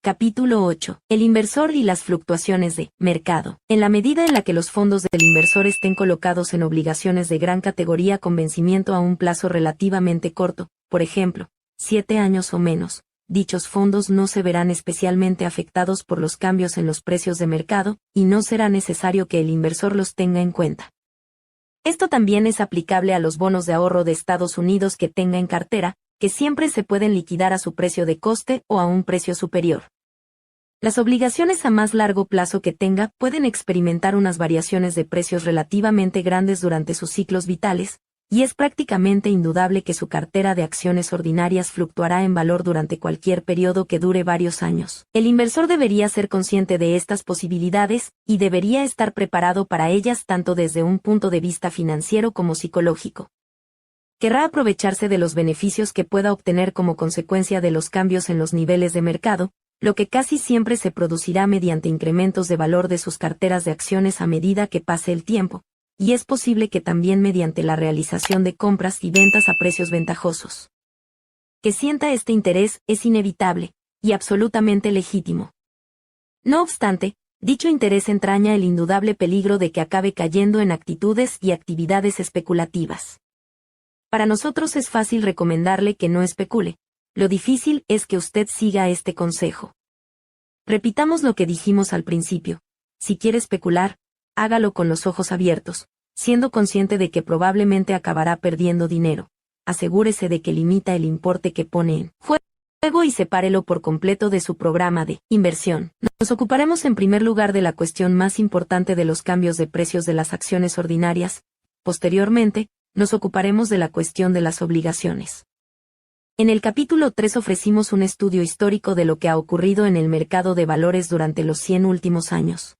Capítulo 8. El inversor y las fluctuaciones de mercado. En la medida en la que los fondos del inversor estén colocados en obligaciones de gran categoría con vencimiento a un plazo relativamente corto, por ejemplo, 7 años o menos, dichos fondos no se verán especialmente afectados por los cambios en los precios de mercado, y no será necesario que el inversor los tenga en cuenta. Esto también es aplicable a los bonos de ahorro de Estados Unidos que tenga en cartera, que siempre se pueden liquidar a su precio de coste o a un precio superior. Las obligaciones a más largo plazo que tenga pueden experimentar unas variaciones de precios relativamente grandes durante sus ciclos vitales, y es prácticamente indudable que su cartera de acciones ordinarias fluctuará en valor durante cualquier periodo que dure varios años. El inversor debería ser consciente de estas posibilidades, y debería estar preparado para ellas tanto desde un punto de vista financiero como psicológico. Querrá aprovecharse de los beneficios que pueda obtener como consecuencia de los cambios en los niveles de mercado, lo que casi siempre se producirá mediante incrementos de valor de sus carteras de acciones a medida que pase el tiempo, y es posible que también mediante la realización de compras y ventas a precios ventajosos. Que sienta este interés es inevitable, y absolutamente legítimo. No obstante, dicho interés entraña el indudable peligro de que acabe cayendo en actitudes y actividades especulativas. Para nosotros es fácil recomendarle que no especule. Lo difícil es que usted siga este consejo. Repitamos lo que dijimos al principio. Si quiere especular, hágalo con los ojos abiertos, siendo consciente de que probablemente acabará perdiendo dinero. Asegúrese de que limita el importe que pone en juego y sepárelo por completo de su programa de inversión. Nos ocuparemos en primer lugar de la cuestión más importante de los cambios de precios de las acciones ordinarias. Posteriormente, nos ocuparemos de la cuestión de las obligaciones. En el capítulo 3 ofrecimos un estudio histórico de lo que ha ocurrido en el mercado de valores durante los 100 últimos años.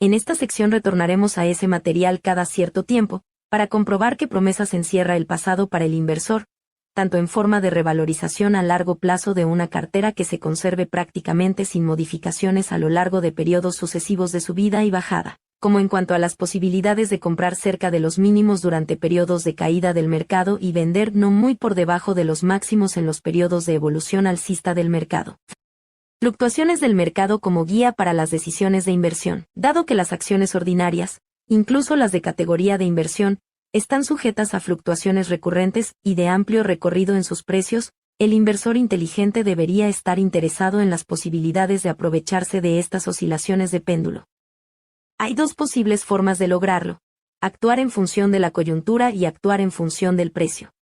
En esta sección retornaremos a ese material cada cierto tiempo, para comprobar qué promesas encierra el pasado para el inversor, tanto en forma de revalorización a largo plazo de una cartera que se conserve prácticamente sin modificaciones a lo largo de periodos sucesivos de subida y bajada, como en cuanto a las posibilidades de comprar cerca de los mínimos durante periodos de caída del mercado y vender no muy por debajo de los máximos en los periodos de evolución alcista del mercado. Fluctuaciones del mercado como guía para las decisiones de inversión. Dado que las acciones ordinarias, incluso las de categoría de inversión, están sujetas a fluctuaciones recurrentes y de amplio recorrido en sus precios, el inversor inteligente debería estar interesado en las posibilidades de aprovecharse de estas oscilaciones de péndulo. Hay dos posibles formas de lograrlo: actuar en función de la coyuntura y actuar en función del precio.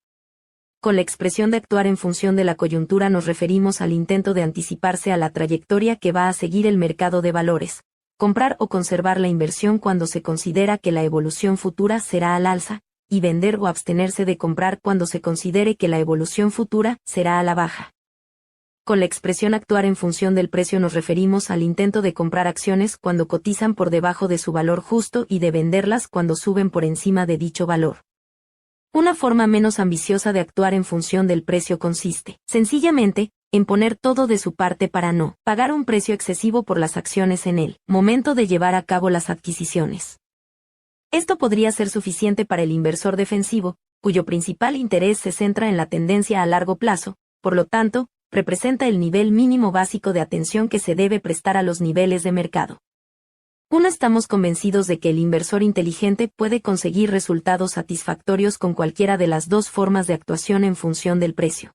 Con la expresión de actuar en función de la coyuntura nos referimos al intento de anticiparse a la trayectoria que va a seguir el mercado de valores, comprar o conservar la inversión cuando se considera que la evolución futura será al alza, y vender o abstenerse de comprar cuando se considere que la evolución futura será a la baja. Con la expresión actuar en función del precio nos referimos al intento de comprar acciones cuando cotizan por debajo de su valor justo y de venderlas cuando suben por encima de dicho valor. Una forma menos ambiciosa de actuar en función del precio consiste, sencillamente, en poner todo de su parte para no pagar un precio excesivo por las acciones en el momento de llevar a cabo las adquisiciones. Esto podría ser suficiente para el inversor defensivo, cuyo principal interés se centra en la tendencia a largo plazo, por lo tanto, representa el nivel mínimo básico de atención que se debe prestar a los niveles de mercado. Estamos convencidos de que el inversor inteligente puede conseguir resultados satisfactorios con cualquiera de las dos formas de actuación en función del precio.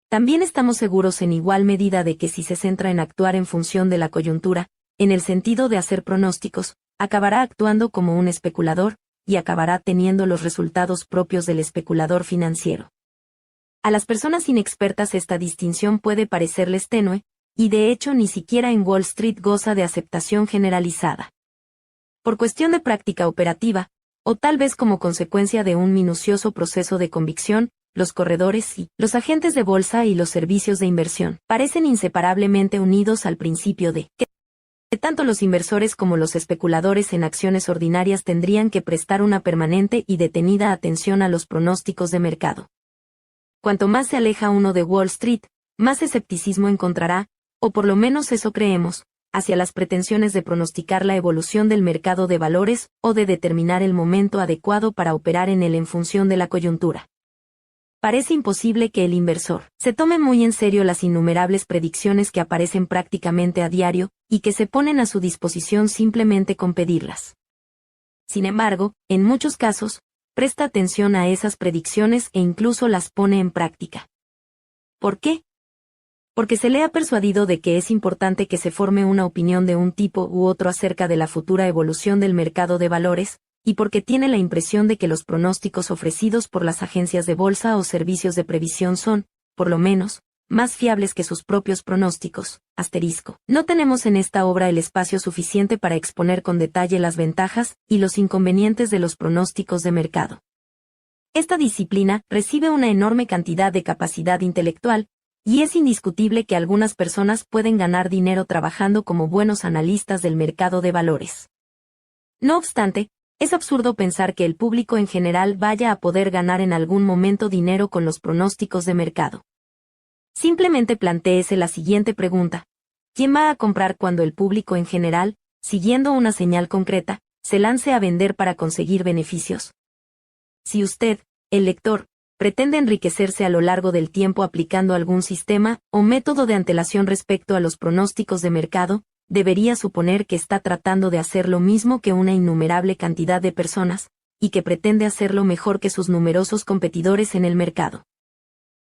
También estamos seguros en igual medida de que si se centra en actuar en función de la coyuntura, en el sentido de hacer pronósticos, acabará actuando como un especulador, y acabará teniendo los resultados propios del especulador financiero. A las personas inexpertas esta distinción puede parecerles tenue, y de hecho ni siquiera en Wall Street goza de aceptación generalizada. Por cuestión de práctica operativa, o tal vez como consecuencia de un minucioso proceso de convicción, los corredores y los agentes de bolsa y los servicios de inversión parecen inseparablemente unidos al principio de que tanto los inversores como los especuladores en acciones ordinarias tendrían que prestar una permanente y detenida atención a los pronósticos de mercado. Cuanto más se aleja uno de Wall Street, más escepticismo encontrará, o por lo menos eso creemos, hacia las pretensiones de pronosticar la evolución del mercado de valores o de determinar el momento adecuado para operar en él en función de la coyuntura. parece imposible que el inversor se tome muy en serio las innumerables predicciones que aparecen prácticamente a diario y que se ponen a su disposición simplemente con pedirlas. Sin embargo, en muchos casos, presta atención a esas predicciones e incluso las pone en práctica. ¿Por qué? Porque se le ha persuadido de que es importante que se forme una opinión de un tipo u otro acerca de la futura evolución del mercado de valores, y porque tiene la impresión de que los pronósticos ofrecidos por las agencias de bolsa o servicios de previsión son, por lo menos, más fiables que sus propios pronósticos. No tenemos en esta obra el espacio suficiente para exponer con detalle las ventajas y los inconvenientes de los pronósticos de mercado. Esta disciplina recibe una enorme cantidad de capacidad intelectual, y es indiscutible que algunas personas pueden ganar dinero trabajando como buenos analistas del mercado de valores. No obstante, es absurdo pensar que el público en general vaya a poder ganar en algún momento dinero con los pronósticos de mercado. Simplemente plantéese la siguiente pregunta: ¿quién va a comprar cuando el público en general, siguiendo una señal concreta, se lance a vender para conseguir beneficios? Si usted, el lector, pretende enriquecerse a lo largo del tiempo aplicando algún sistema o método de antelación respecto a los pronósticos de mercado, debería suponer que está tratando de hacer lo mismo que una innumerable cantidad de personas, y que pretende hacerlo mejor que sus numerosos competidores en el mercado.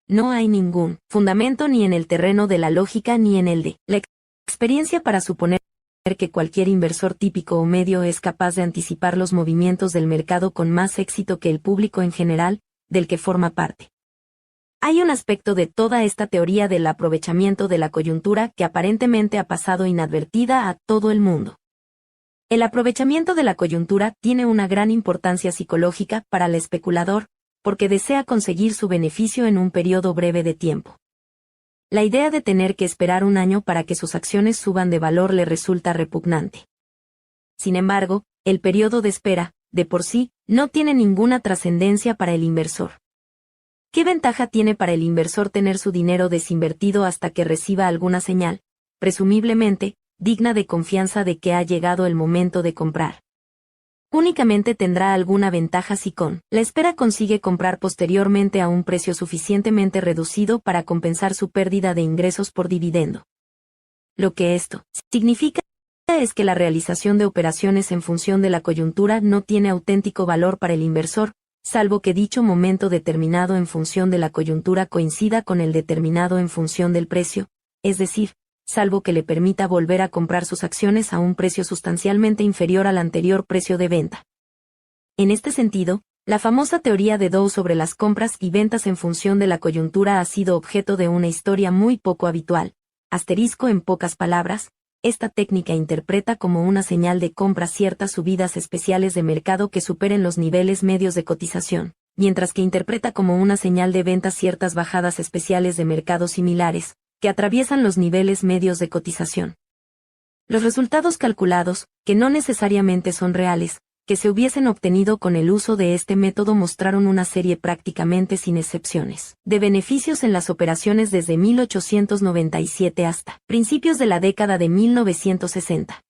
No hay ningún fundamento ni en el terreno de la lógica ni en el de la experiencia para suponer que cualquier inversor típico o medio es capaz de anticipar los movimientos del mercado con más éxito que el público en general, del que forma parte. Hay un aspecto de toda esta teoría del aprovechamiento de la coyuntura que aparentemente ha pasado inadvertida a todo el mundo. El aprovechamiento de la coyuntura tiene una gran importancia psicológica para el especulador, porque desea conseguir su beneficio en un periodo breve de tiempo. La idea de tener que esperar un año para que sus acciones suban de valor le resulta repugnante. Sin embargo, el periodo de espera, de por sí, no tiene ninguna trascendencia para el inversor. ¿Qué ventaja tiene para el inversor tener su dinero desinvertido hasta que reciba alguna señal, presumiblemente, digna de confianza de que ha llegado el momento de comprar? Únicamente tendrá alguna ventaja si con la espera consigue comprar posteriormente a un precio suficientemente reducido para compensar su pérdida de ingresos por dividendo. Lo que esto significa es que la realización de operaciones en función de la coyuntura no tiene auténtico valor para el inversor, salvo que dicho momento determinado en función de la coyuntura coincida con el determinado en función del precio, es decir, salvo que le permita volver a comprar sus acciones a un precio sustancialmente inferior al anterior precio de venta. En este sentido, la famosa teoría de Dow sobre las compras y ventas en función de la coyuntura ha sido objeto de una historia muy poco habitual. En pocas palabras, esta técnica interpreta como una señal de compra ciertas subidas especiales de mercado que superen los niveles medios de cotización, mientras que interpreta como una señal de venta ciertas bajadas especiales de mercado similares, que atraviesan los niveles medios de cotización. Los resultados calculados, que no necesariamente son reales, que se hubiesen obtenido con el uso de este método mostraron una serie prácticamente sin excepciones de beneficios en las operaciones desde 1897 hasta principios de la década de 1960.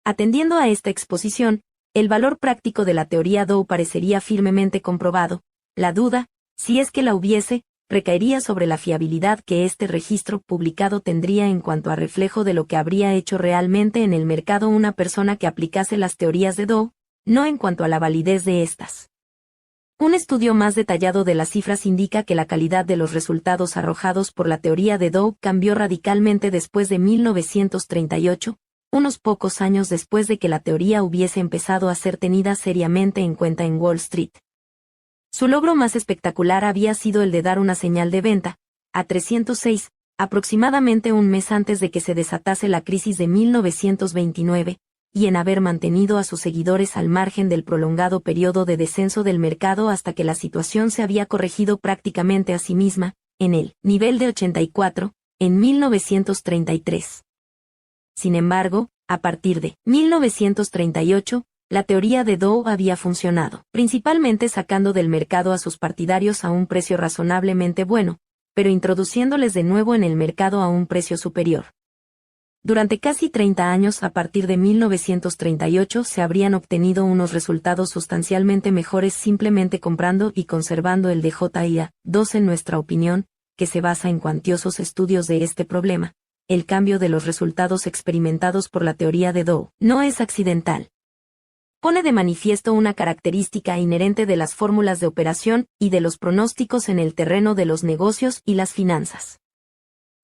Atendiendo a esta exposición, el valor práctico de la teoría Dow parecería firmemente comprobado. La duda, si es que la hubiese, recaería sobre la fiabilidad que este registro publicado tendría en cuanto a reflejo de lo que habría hecho realmente en el mercado una persona que aplicase las teorías de Dow, no en cuanto a la validez de estas. Un estudio más detallado de las cifras indica que la calidad de los resultados arrojados por la teoría de Dow cambió radicalmente después de 1938, unos pocos años después de que la teoría hubiese empezado a ser tenida seriamente en cuenta en Wall Street. Su logro más espectacular había sido el de dar una señal de venta, a 306, aproximadamente un mes antes de que se desatase la crisis de 1929, y en haber mantenido a sus seguidores al margen del prolongado periodo de descenso del mercado hasta que la situación se había corregido prácticamente a sí misma, en el nivel de 84, en 1933. Sin embargo, a partir de 1938, la teoría de Dow había funcionado, principalmente sacando del mercado a sus partidarios a un precio razonablemente bueno, pero introduciéndoles de nuevo en el mercado a un precio superior. Durante casi 30 años a partir de 1938 se habrían obtenido unos resultados sustancialmente mejores simplemente comprando y conservando el DJIA 2 en nuestra opinión, que se basa en cuantiosos estudios de este problema. El cambio de los resultados experimentados por la teoría de Dow no es accidental. Pone de manifiesto una característica inherente de las fórmulas de operación y de los pronósticos en el terreno de los negocios y las finanzas.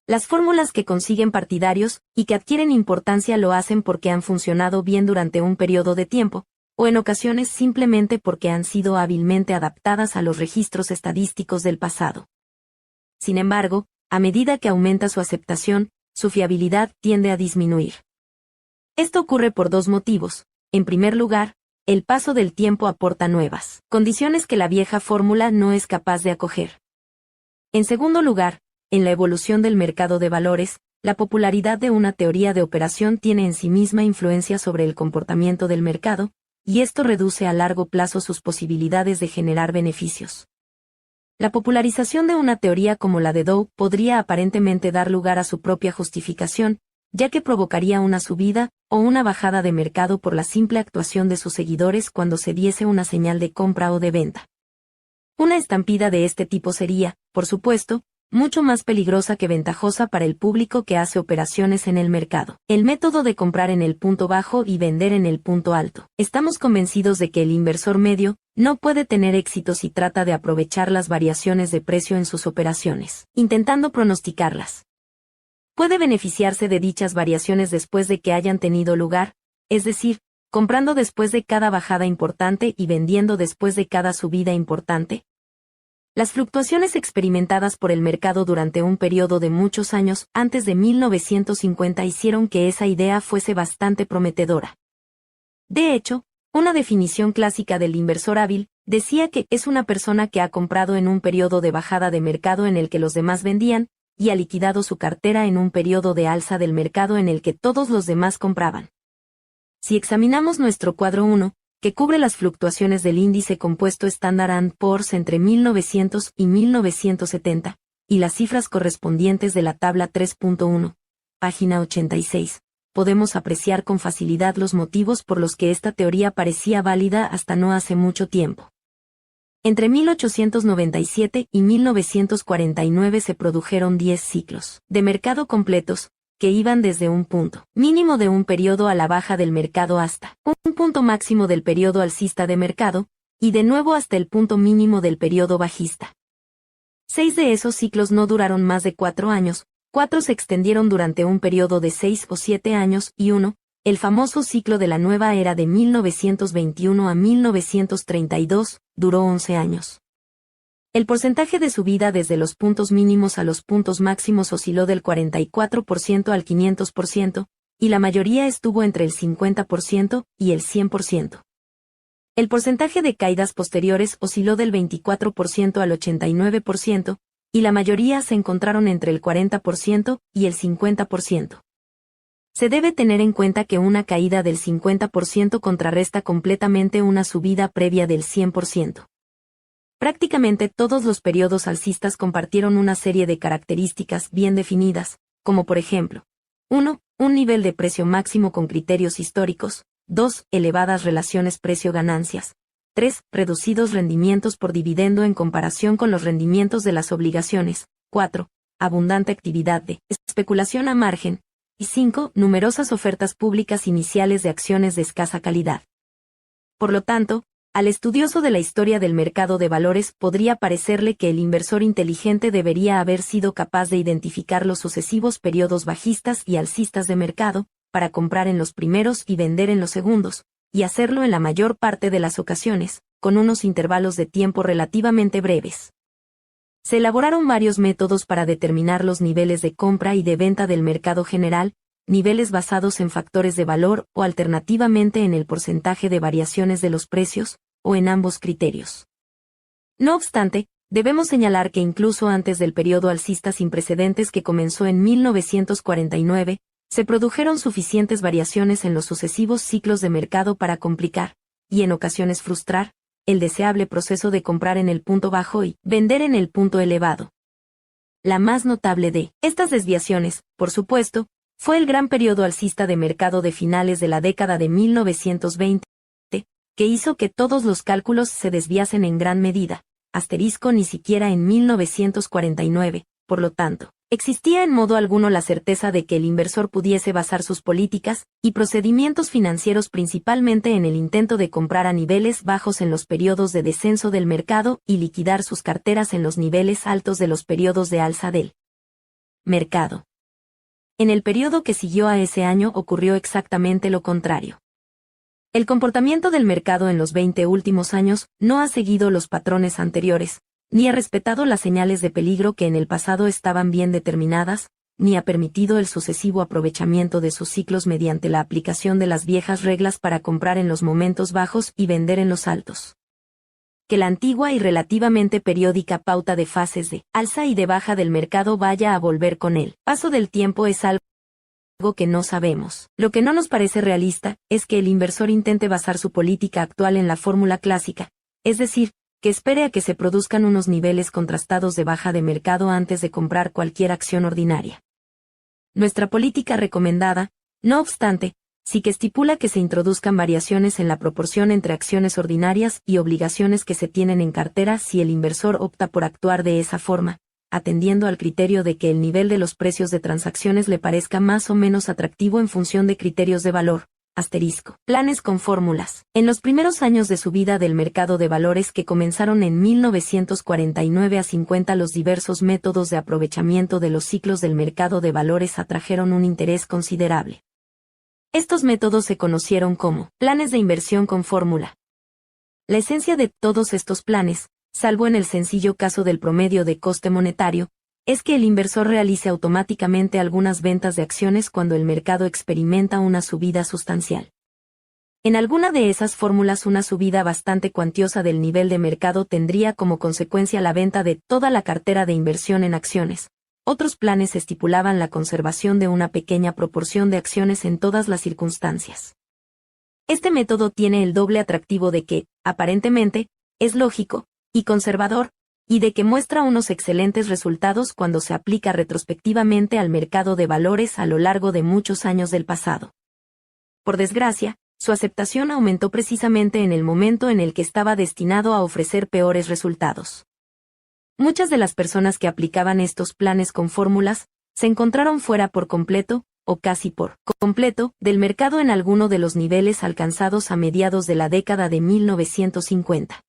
Las fórmulas que consiguen partidarios y que adquieren importancia lo hacen porque han funcionado bien durante un periodo de tiempo, o en ocasiones simplemente porque han sido hábilmente adaptadas a los registros estadísticos del pasado. Sin embargo, a medida que aumenta su aceptación, su fiabilidad tiende a disminuir. Esto ocurre por dos motivos. En primer lugar, el paso del tiempo aporta nuevas condiciones que la vieja fórmula no es capaz de acoger. En segundo lugar, en la evolución del mercado de valores, la popularidad de una teoría de operación tiene en sí misma influencia sobre el comportamiento del mercado, y esto reduce a largo plazo sus posibilidades de generar beneficios. La popularización de una teoría como la de Dow podría aparentemente dar lugar a su propia justificación, ya que provocaría una subida o una bajada de mercado por la simple actuación de sus seguidores cuando se diese una señal de compra o de venta. Una estampida de este tipo sería, por supuesto, mucho más peligrosa que ventajosa para el público que hace operaciones en el mercado. El método de comprar en el punto bajo y vender en el punto alto. Estamos convencidos de que el inversor medio no puede tener éxito si trata de aprovechar las variaciones de precio en sus operaciones, intentando pronosticarlas. Puede beneficiarse de dichas variaciones después de que hayan tenido lugar, es decir, comprando después de cada bajada importante y vendiendo después de cada subida importante. Las fluctuaciones experimentadas por el mercado durante un periodo de muchos años antes de 1950 hicieron que esa idea fuese bastante prometedora. De hecho, una definición clásica del inversor hábil decía que es una persona que ha comprado en un periodo de bajada de mercado en el que los demás vendían, y ha liquidado su cartera en un periodo de alza del mercado en el que todos los demás compraban. Si examinamos nuestro cuadro 1, que cubre las fluctuaciones del índice compuesto Standard & Poor's entre 1900 y 1970, y las cifras correspondientes de la tabla 3.1, página 86, podemos apreciar con facilidad los motivos por los que esta teoría parecía válida hasta no hace mucho tiempo. Entre 1897 y 1949 se produjeron 10 ciclos de mercado completos, que iban desde un punto mínimo de un periodo a la baja del mercado hasta un punto máximo del periodo alcista de mercado, y de nuevo hasta el punto mínimo del periodo bajista. 6 de esos ciclos no duraron más de 4 años, 4 se extendieron durante un periodo de 6 o 7 años y uno, el famoso ciclo de la nueva era de 1921 a 1932, duró 11 años. El porcentaje de subida desde los puntos mínimos a los puntos máximos osciló del 44% al 500%, y la mayoría estuvo entre el 50% y el 100%. El porcentaje de caídas posteriores osciló del 24% al 89%, y la mayoría se encontraron entre el 40% y el 50%. Se debe tener en cuenta que una caída del 50% contrarresta completamente una subida previa del 100%. Prácticamente todos los periodos alcistas compartieron una serie de características bien definidas, como por ejemplo, 1. Un nivel de precio máximo con criterios históricos, 2. Elevadas relaciones precio-ganancias, 3. Reducidos rendimientos por dividendo en comparación con los rendimientos de las obligaciones, 4. Abundante actividad de especulación a margen, y 5. Numerosas ofertas públicas iniciales de acciones de escasa calidad. Por lo tanto, al estudioso de la historia del mercado de valores podría parecerle que el inversor inteligente debería haber sido capaz de identificar los sucesivos periodos bajistas y alcistas de mercado, para comprar en los primeros y vender en los segundos, y hacerlo en la mayor parte de las ocasiones, con unos intervalos de tiempo relativamente breves. Se elaboraron varios métodos para determinar los niveles de compra y de venta del mercado general, niveles basados en factores de valor o alternativamente en el porcentaje de variaciones de los precios, o en ambos criterios. No obstante, debemos señalar que incluso antes del periodo alcista sin precedentes que comenzó en 1949, se produjeron suficientes variaciones en los sucesivos ciclos de mercado para complicar, y en ocasiones frustrar, el deseable proceso de comprar en el punto bajo y vender en el punto elevado. La más notable de estas desviaciones, por supuesto, Fue el gran periodo alcista de mercado de finales de la década de 1920, que hizo que todos los cálculos se desviasen en gran medida, ni siquiera en 1949, por lo tanto, existía en modo alguno la certeza de que el inversor pudiese basar sus políticas y procedimientos financieros principalmente en el intento de comprar a niveles bajos en los periodos de descenso del mercado y liquidar sus carteras en los niveles altos de los periodos de alza del mercado. En el periodo que siguió a ese año ocurrió exactamente lo contrario. El comportamiento del mercado en los 20 últimos años no ha seguido los patrones anteriores, ni ha respetado las señales de peligro que en el pasado estaban bien determinadas, ni ha permitido el sucesivo aprovechamiento de sus ciclos mediante la aplicación de las viejas reglas para comprar en los momentos bajos y vender en los altos. Que la antigua y relativamente periódica pauta de fases de alza y de baja del mercado vaya a volver con el paso del tiempo es algo que no sabemos. Lo que no nos parece realista es que el inversor intente basar su política actual en la fórmula clásica, es decir, que espere a que se produzcan unos niveles contrastados de baja de mercado antes de comprar cualquier acción ordinaria. Nuestra política recomendada, no obstante, sí que estipula que se introduzcan variaciones en la proporción entre acciones ordinarias y obligaciones que se tienen en cartera si el inversor opta por actuar de esa forma, atendiendo al criterio de que el nivel de los precios de transacciones le parezca más o menos atractivo en función de criterios de valor. Planes con fórmulas. En los primeros años de su vida del mercado de valores que comenzaron en 1949 a 50, los diversos métodos de aprovechamiento de los ciclos del mercado de valores atrajeron un interés considerable. Estos métodos se conocieron como planes de inversión con fórmula. La esencia de todos estos planes, salvo en el sencillo caso del promedio de coste monetario, es que el inversor realice automáticamente algunas ventas de acciones cuando el mercado experimenta una subida sustancial. En alguna de esas fórmulas una subida bastante cuantiosa del nivel de mercado tendría como consecuencia la venta de toda la cartera de inversión en acciones. Otros planes estipulaban la conservación de una pequeña proporción de acciones en todas las circunstancias. Este método tiene el doble atractivo de que, aparentemente, es lógico y conservador, y de que muestra unos excelentes resultados cuando se aplica retrospectivamente al mercado de valores a lo largo de muchos años del pasado. Por desgracia, su aceptación aumentó precisamente en el momento en el que estaba destinado a ofrecer peores resultados. Muchas de las personas que aplicaban estos planes con fórmulas se encontraron fuera por completo, o casi por completo, del mercado en alguno de los niveles alcanzados a mediados de la década de 1950.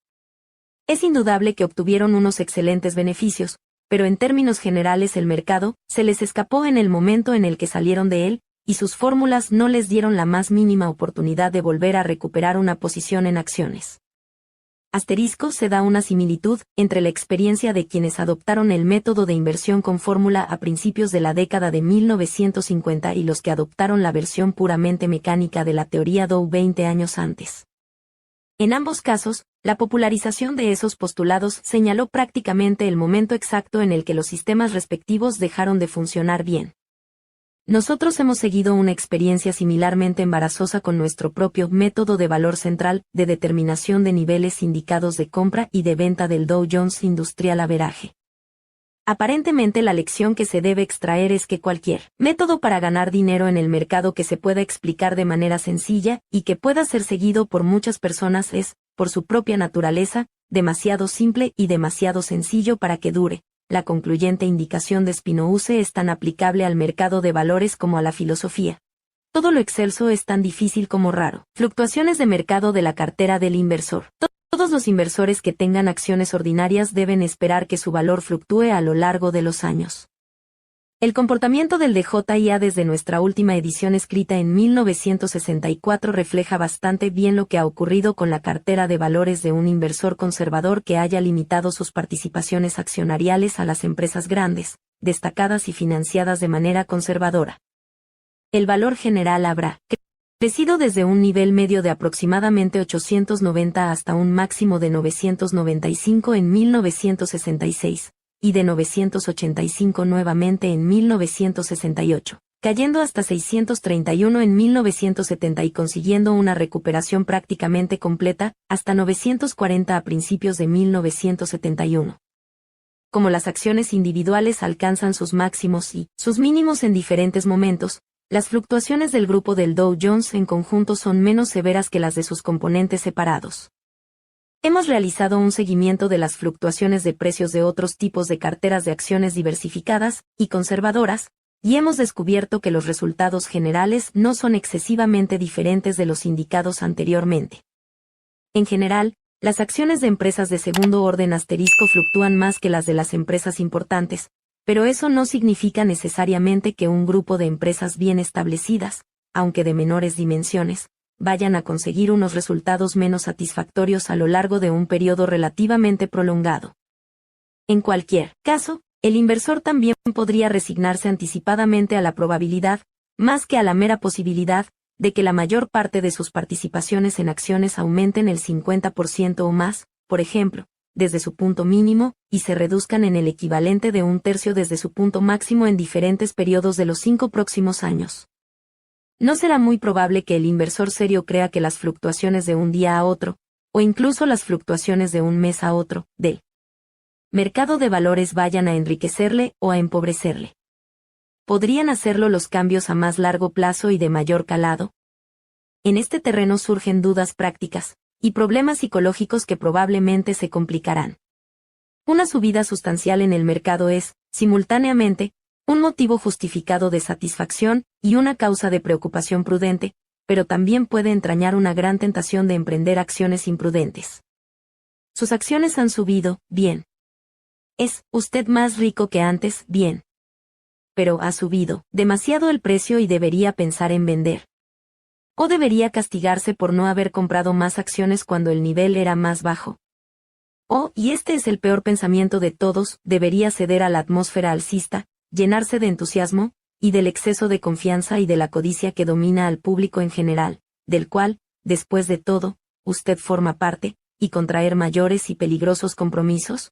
Es indudable que obtuvieron unos excelentes beneficios, pero en términos generales el mercado se les escapó en el momento en el que salieron de él, y sus fórmulas no les dieron la más mínima oportunidad de volver a recuperar una posición en acciones. Se da una similitud entre la experiencia de quienes adoptaron el método de inversión con fórmula a principios de la década de 1950 y los que adoptaron la versión puramente mecánica de la teoría Dow 20 años antes. En ambos casos, la popularización de esos postulados señaló prácticamente el momento exacto en el que los sistemas respectivos dejaron de funcionar bien. Nosotros hemos seguido una experiencia similarmente embarazosa con nuestro propio método de valor central de determinación de niveles indicados de compra y de venta del Dow Jones Industrial Average. Aparentemente la lección que se debe extraer es que cualquier método para ganar dinero en el mercado que se pueda explicar de manera sencilla y que pueda ser seguido por muchas personas es, por su propia naturaleza, demasiado simple y demasiado sencillo para que dure. La concluyente indicación de Spinouse es tan aplicable al mercado de valores como a la filosofía. Todo lo excelso es tan difícil como raro. Fluctuaciones de mercado de la cartera del inversor. Todos los inversores que tengan acciones ordinarias deben esperar que su valor fluctúe a lo largo de los años. El comportamiento del DJIA desde nuestra última edición escrita en 1964 refleja bastante bien lo que ha ocurrido con la cartera de valores de un inversor conservador que haya limitado sus participaciones accionariales a las empresas grandes, destacadas y financiadas de manera conservadora. El valor general habrá crecido desde un nivel medio de aproximadamente 890 hasta un máximo de 995 en 1966. Y de 985 nuevamente en 1968, cayendo hasta 631 en 1970 y consiguiendo una recuperación prácticamente completa, hasta 940 a principios de 1971. Como las acciones individuales alcanzan sus máximos y sus mínimos en diferentes momentos, Las fluctuaciones del grupo del Dow Jones en conjunto son menos severas que las de sus componentes separados. Hemos realizado un seguimiento de las fluctuaciones de precios de otros tipos de carteras de acciones diversificadas y conservadoras, y hemos descubierto que los resultados generales no son excesivamente diferentes de los indicados anteriormente. En general, las acciones de empresas de segundo orden asterisco fluctúan más que las de las empresas importantes, pero eso no significa necesariamente que un grupo de empresas bien establecidas, aunque de menores dimensiones, vayan a conseguir unos resultados menos satisfactorios a lo largo de un periodo relativamente prolongado. En cualquier caso, el inversor también podría resignarse anticipadamente a la probabilidad, más que a la mera posibilidad, de que la mayor parte de sus participaciones en acciones aumenten el 50% o más, por ejemplo, desde su punto mínimo, y se reduzcan en el equivalente de un tercio desde su punto máximo en diferentes periodos de los 5 próximos años. No será muy probable que el inversor serio crea que las fluctuaciones de un día a otro, o incluso las fluctuaciones de un mes a otro, del mercado de valores vayan a enriquecerle o a empobrecerle. ¿Podrían hacerlo los cambios a más largo plazo y de mayor calado? En este terreno surgen dudas prácticas y problemas psicológicos que probablemente se complicarán. Una subida sustancial en el mercado es, simultáneamente, un motivo justificado de satisfacción y una causa de preocupación prudente, pero también puede entrañar una gran tentación de emprender acciones imprudentes. Sus acciones han subido, bien. ¿Es usted más rico que antes? Bien. Pero ha subido demasiado el precio y debería pensar en vender. ¿O debería castigarse por no haber comprado más acciones cuando el nivel era más bajo? O, y este es el peor pensamiento de todos, debería ceder a la atmósfera alcista, llenarse de entusiasmo, y del exceso de confianza y de la codicia que domina al público en general, del cual, después de todo, usted forma parte, y contraer mayores y peligrosos compromisos?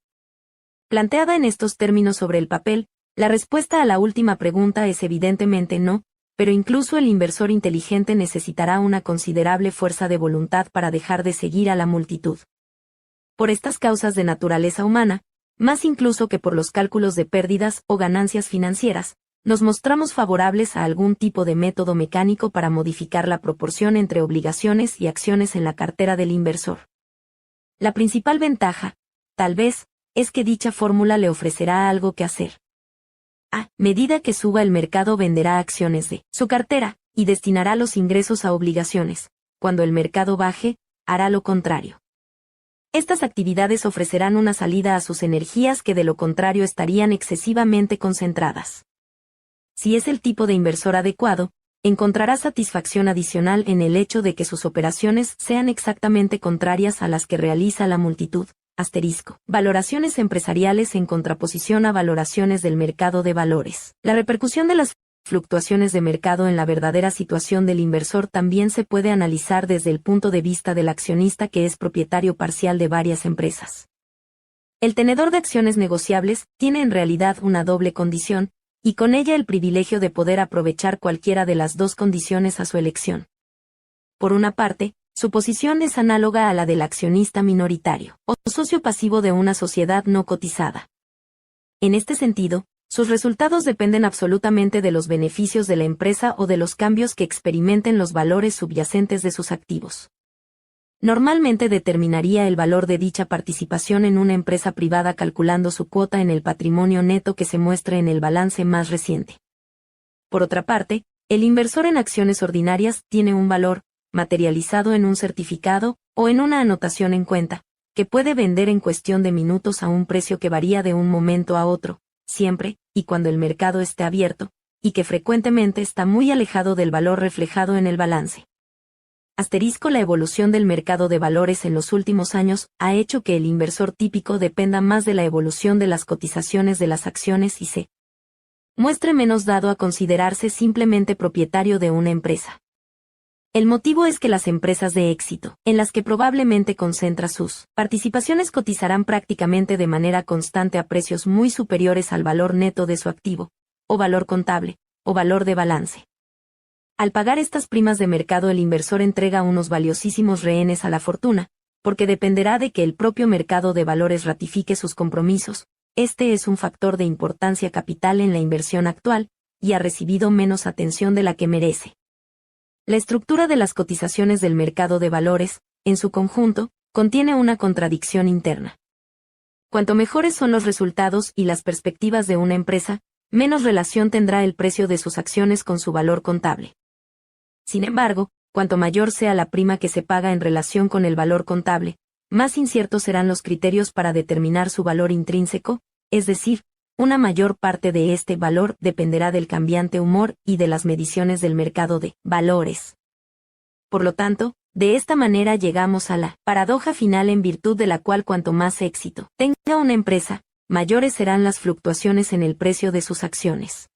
Planteada en estos términos sobre el papel, la respuesta a la última pregunta es evidentemente no, pero incluso el inversor inteligente necesitará una considerable fuerza de voluntad para dejar de seguir a la multitud. Por estas causas de naturaleza humana, más incluso que por los cálculos de pérdidas o ganancias financieras, nos mostramos favorables a algún tipo de método mecánico para modificar la proporción entre obligaciones y acciones en la cartera del inversor. La principal ventaja, tal vez, es que dicha fórmula le ofrecerá algo que hacer. A medida que suba el mercado venderá acciones de su cartera, y destinará los ingresos a obligaciones. Cuando el mercado baje, hará lo contrario. Estas actividades ofrecerán una salida a sus energías que de lo contrario estarían excesivamente concentradas. Si es el tipo de inversor adecuado, encontrará satisfacción adicional en el hecho de que sus operaciones sean exactamente contrarias a las que realiza la multitud. Valoraciones empresariales en contraposición a valoraciones del mercado de valores. La repercusión de las fluctuaciones de mercado en la verdadera situación del inversor también se puede analizar desde el punto de vista del accionista que es propietario parcial de varias empresas. El tenedor de acciones negociables tiene en realidad una doble condición, y con ella el privilegio de poder aprovechar cualquiera de las dos condiciones a su elección. Por una parte, su posición es análoga a la del accionista minoritario, o socio pasivo de una sociedad no cotizada. En este sentido, sus resultados dependen absolutamente de los beneficios de la empresa o de los cambios que experimenten los valores subyacentes de sus activos. Normalmente determinaría el valor de dicha participación en una empresa privada calculando su cuota en el patrimonio neto que se muestre en el balance más reciente. Por otra parte, el inversor en acciones ordinarias tiene un valor, materializado en un certificado, o en una anotación en cuenta, que puede vender en cuestión de minutos a un precio que varía de un momento a otro, siempre y cuando el mercado esté abierto, y que frecuentemente está muy alejado del valor reflejado en el balance. La evolución del mercado de valores en los últimos años ha hecho que el inversor típico dependa más de la evolución de las cotizaciones de las acciones y se muestre menos dado a considerarse simplemente propietario de una empresa. El motivo es que las empresas de éxito, en las que probablemente concentra sus participaciones, cotizarán prácticamente de manera constante a precios muy superiores al valor neto de su activo, o valor contable, o valor de balance. Al pagar estas primas de mercado, el inversor entrega unos valiosísimos rehenes a la fortuna, porque dependerá de que el propio mercado de valores ratifique sus compromisos. Este es un factor de importancia capital en la inversión actual, y ha recibido menos atención de la que merece. La estructura de las cotizaciones del mercado de valores, en su conjunto, contiene una contradicción interna. Cuanto mejores son los resultados y las perspectivas de una empresa, menos relación tendrá el precio de sus acciones con su valor contable. Sin embargo, cuanto mayor sea la prima que se paga en relación con el valor contable, más inciertos serán los criterios para determinar su valor intrínseco, es decir, una mayor parte de este valor dependerá del cambiante humor y de las mediciones del mercado de valores. Por lo tanto, de esta manera llegamos a la paradoja final en virtud de la cual cuanto más éxito tenga una empresa, mayores serán las fluctuaciones en el precio de sus acciones.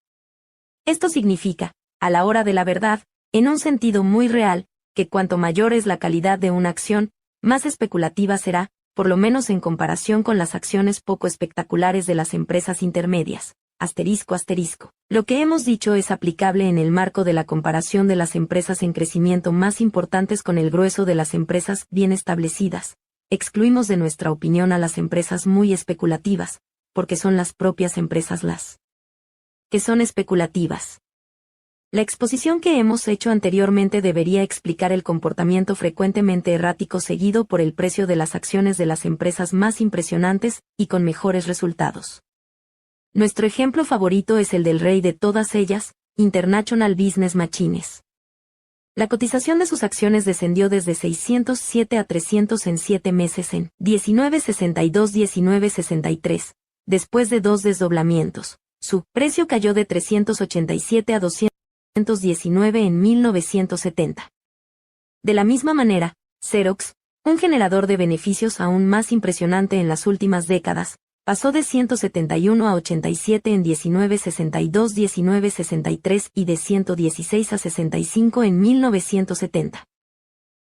Esto significa, a la hora de la verdad, en un sentido muy real, que cuanto mayor es la calidad de una acción, más especulativa será, por lo menos en comparación con las acciones poco espectaculares de las empresas intermedias. Lo que hemos dicho es aplicable en el marco de la comparación de las empresas en crecimiento más importantes con el grueso de las empresas bien establecidas. Excluimos de nuestra opinión a las empresas muy especulativas, porque son las propias empresas las que son especulativas. La exposición que hemos hecho anteriormente debería explicar el comportamiento frecuentemente errático seguido por el precio de las acciones de las empresas más impresionantes y con mejores resultados. Nuestro ejemplo favorito es el del rey de todas ellas, International Business Machines. La cotización de sus acciones descendió desde 607 a 300 en 7 meses en 1962-1963, después de 2 desdoblamientos. Su precio cayó de 387 a 219 en 1970. De la misma manera, Xerox, un generador de beneficios aún más impresionante en las últimas décadas, pasó de 171 a 87 en 1962-1963 y de 116 a 65 en 1970.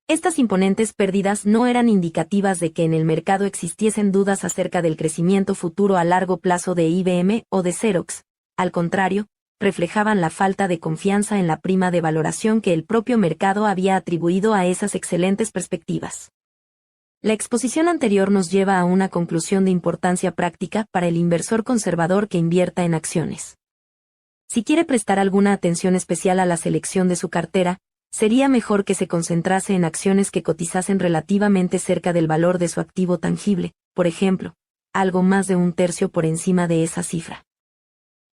Estas imponentes pérdidas no eran indicativas de que en el mercado existiesen dudas acerca del crecimiento futuro a largo plazo de IBM o de Xerox. Al contrario, reflejaban la falta de confianza en la prima de valoración que el propio mercado había atribuido a esas excelentes perspectivas. La exposición anterior nos lleva a una conclusión de importancia práctica para el inversor conservador que invierta en acciones. Si quiere prestar alguna atención especial a la selección de su cartera, sería mejor que se concentrase en acciones que cotizasen relativamente cerca del valor de su activo tangible, por ejemplo, algo más de un tercio por encima de esa cifra.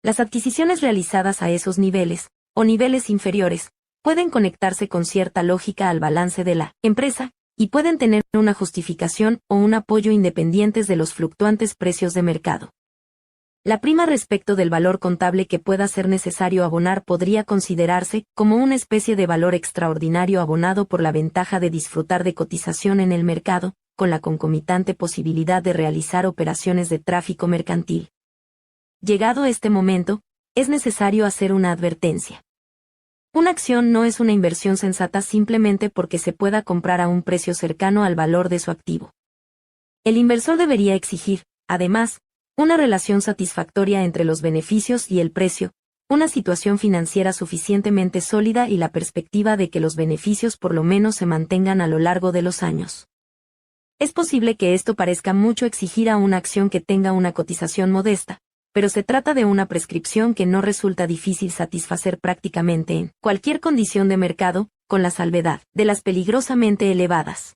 Las adquisiciones realizadas a esos niveles, o niveles inferiores, pueden conectarse con cierta lógica al balance de la empresa, y pueden tener una justificación o un apoyo independientes de los fluctuantes precios de mercado. La prima respecto del valor contable que pueda ser necesario abonar podría considerarse como una especie de valor extraordinario abonado por la ventaja de disfrutar de cotización en el mercado, con la concomitante posibilidad de realizar operaciones de tráfico mercantil. Llegado este momento, es necesario hacer una advertencia. Una acción no es una inversión sensata simplemente porque se pueda comprar a un precio cercano al valor de su activo. El inversor debería exigir, además, una relación satisfactoria entre los beneficios y el precio, una situación financiera suficientemente sólida y la perspectiva de que los beneficios por lo menos se mantengan a lo largo de los años. Es posible que esto parezca mucho exigir a una acción que tenga una cotización modesta, pero se trata de una prescripción que no resulta difícil satisfacer prácticamente en cualquier condición de mercado, con la salvedad de las peligrosamente elevadas.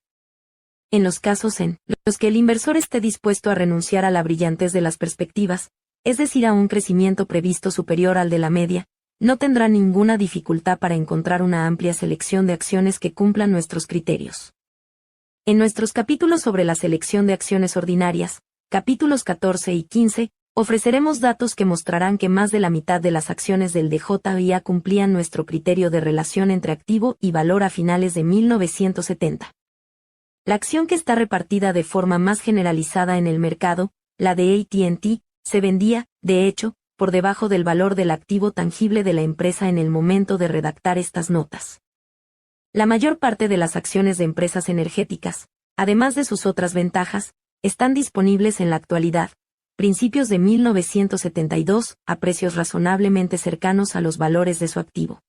En los casos en los que el inversor esté dispuesto a renunciar a la brillantez de las perspectivas, es decir, a un crecimiento previsto superior al de la media, no tendrá ninguna dificultad para encontrar una amplia selección de acciones que cumplan nuestros criterios. En nuestros capítulos sobre la selección de acciones ordinarias, capítulos 14 y 15, ofreceremos datos que mostrarán que más de la mitad de las acciones del DJIA cumplían nuestro criterio de relación entre activo y valor a finales de 1970. La acción que está repartida de forma más generalizada en el mercado, la de AT&T, se vendía, de hecho, por debajo del valor del activo tangible de la empresa en el momento de redactar estas notas. La mayor parte de las acciones de empresas energéticas, además de sus otras ventajas, están disponibles en la actualidad, principios de 1972, a precios razonablemente cercanos a los valores de su activo.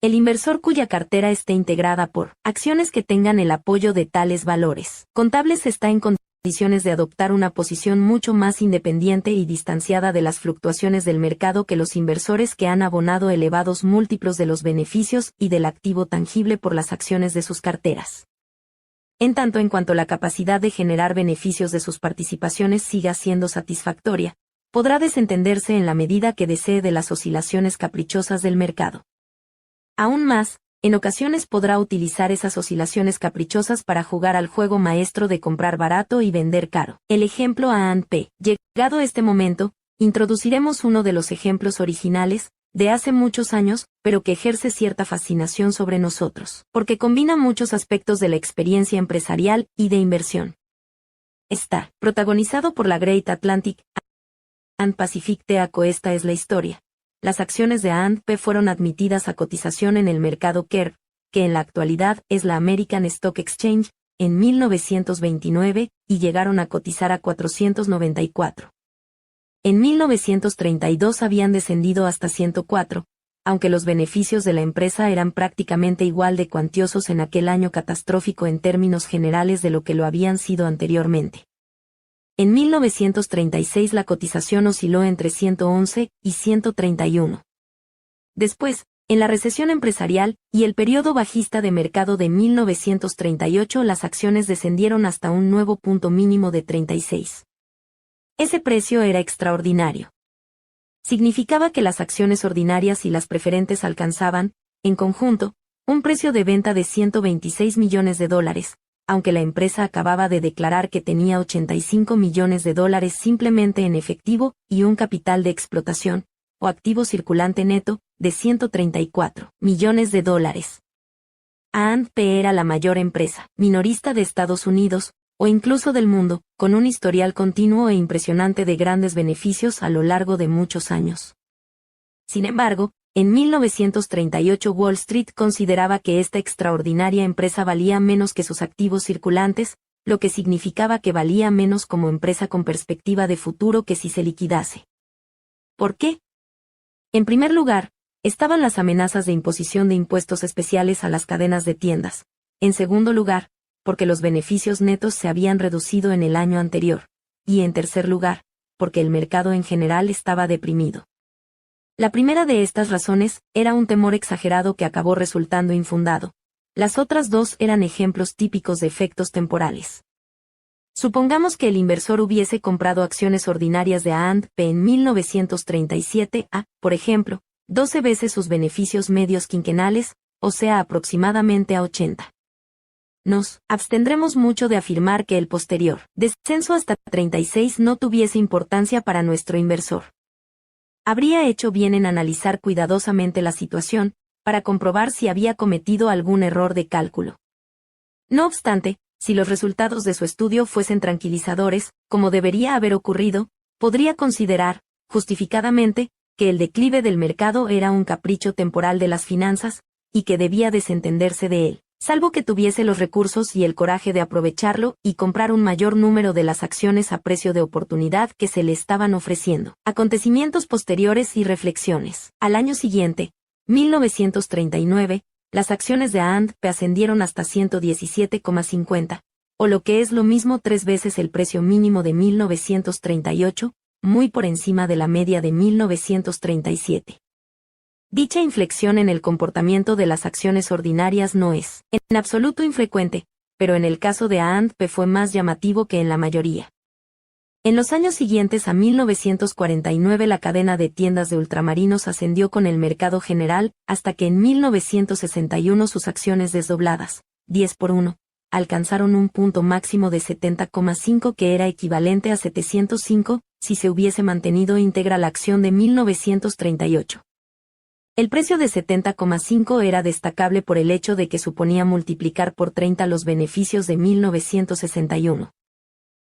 El inversor cuya cartera esté integrada por acciones que tengan el apoyo de tales valores contables está en condiciones de adoptar una posición mucho más independiente y distanciada de las fluctuaciones del mercado que los inversores que han abonado elevados múltiplos de los beneficios y del activo tangible por las acciones de sus carteras. En tanto en cuanto la capacidad de generar beneficios de sus participaciones siga siendo satisfactoria, podrá desentenderse en la medida que desee de las oscilaciones caprichosas del mercado. Aún más, en ocasiones podrá utilizar esas oscilaciones caprichosas para jugar al juego maestro de comprar barato y vender caro. El ejemplo A&P. Llegado este momento, introduciremos uno de los ejemplos originales, de hace muchos años, pero que ejerce cierta fascinación sobre nosotros, porque combina muchos aspectos de la experiencia empresarial y de inversión. Está protagonizado por la Great Atlantic and Pacific Teaco. Esta es la historia. Las acciones de A&P fueron admitidas a cotización en el mercado KERP, que en la actualidad es la American Stock Exchange, en 1929, y llegaron a cotizar a 494. En 1932 habían descendido hasta 104, aunque los beneficios de la empresa eran prácticamente igual de cuantiosos en aquel año catastrófico en términos generales de lo que lo habían sido anteriormente. En 1936 la cotización osciló entre 111 y 131. Después, en la recesión empresarial y el periodo bajista de mercado de 1938, las acciones descendieron hasta un nuevo punto mínimo de 36. Ese precio era extraordinario. Significaba que las acciones ordinarias y las preferentes alcanzaban, en conjunto, un precio de venta de $126 millones, aunque la empresa acababa de declarar que tenía $85 millones simplemente en efectivo y un capital de explotación, o activo circulante neto, de $134 millones. A&P era la mayor empresa minorista de Estados Unidos, o incluso del mundo, con un historial continuo e impresionante de grandes beneficios a lo largo de muchos años. Sin embargo, en 1938 Wall Street consideraba que esta extraordinaria empresa valía menos que sus activos circulantes, lo que significaba que valía menos como empresa con perspectiva de futuro que si se liquidase. ¿Por qué? En primer lugar, estaban las amenazas de imposición de impuestos especiales a las cadenas de tiendas. En segundo lugar, porque los beneficios netos se habían reducido en el año anterior. Y en tercer lugar, porque el mercado en general estaba deprimido. La primera de estas razones era un temor exagerado que acabó resultando infundado. Las otras dos eran ejemplos típicos de efectos temporales. Supongamos que el inversor hubiese comprado acciones ordinarias de A&P en 1937 a, por ejemplo, 12 veces sus beneficios medios quinquenales, o sea aproximadamente a 80. Nos abstendremos mucho de afirmar que el posterior descenso hasta 36 no tuviese importancia para nuestro inversor. Habría hecho bien en analizar cuidadosamente la situación, para comprobar si había cometido algún error de cálculo. No obstante, si los resultados de su estudio fuesen tranquilizadores, como debería haber ocurrido, podría considerar, justificadamente, que el declive del mercado era un capricho temporal de las finanzas, y que debía desentenderse de él, salvo que tuviese los recursos y el coraje de aprovecharlo y comprar un mayor número de las acciones a precio de oportunidad que se le estaban ofreciendo. Acontecimientos posteriores y reflexiones. Al año siguiente, 1939, las acciones de A&P ascendieron hasta 117,50, o lo que es lo mismo 3 veces el precio mínimo de 1938, muy por encima de la media de 1937. Dicha inflexión en el comportamiento de las acciones ordinarias no es, en absoluto infrecuente, pero en el caso de A&P fue más llamativo que en la mayoría. En los años siguientes a 1949 la cadena de tiendas de ultramarinos ascendió con el mercado general, hasta que en 1961 sus acciones desdobladas, 10-1, alcanzaron un punto máximo de 70,5 que era equivalente a 705, si se hubiese mantenido íntegra la acción de 1938. El precio de 70,5 era destacable por el hecho de que suponía multiplicar por 30 los beneficios de 1961.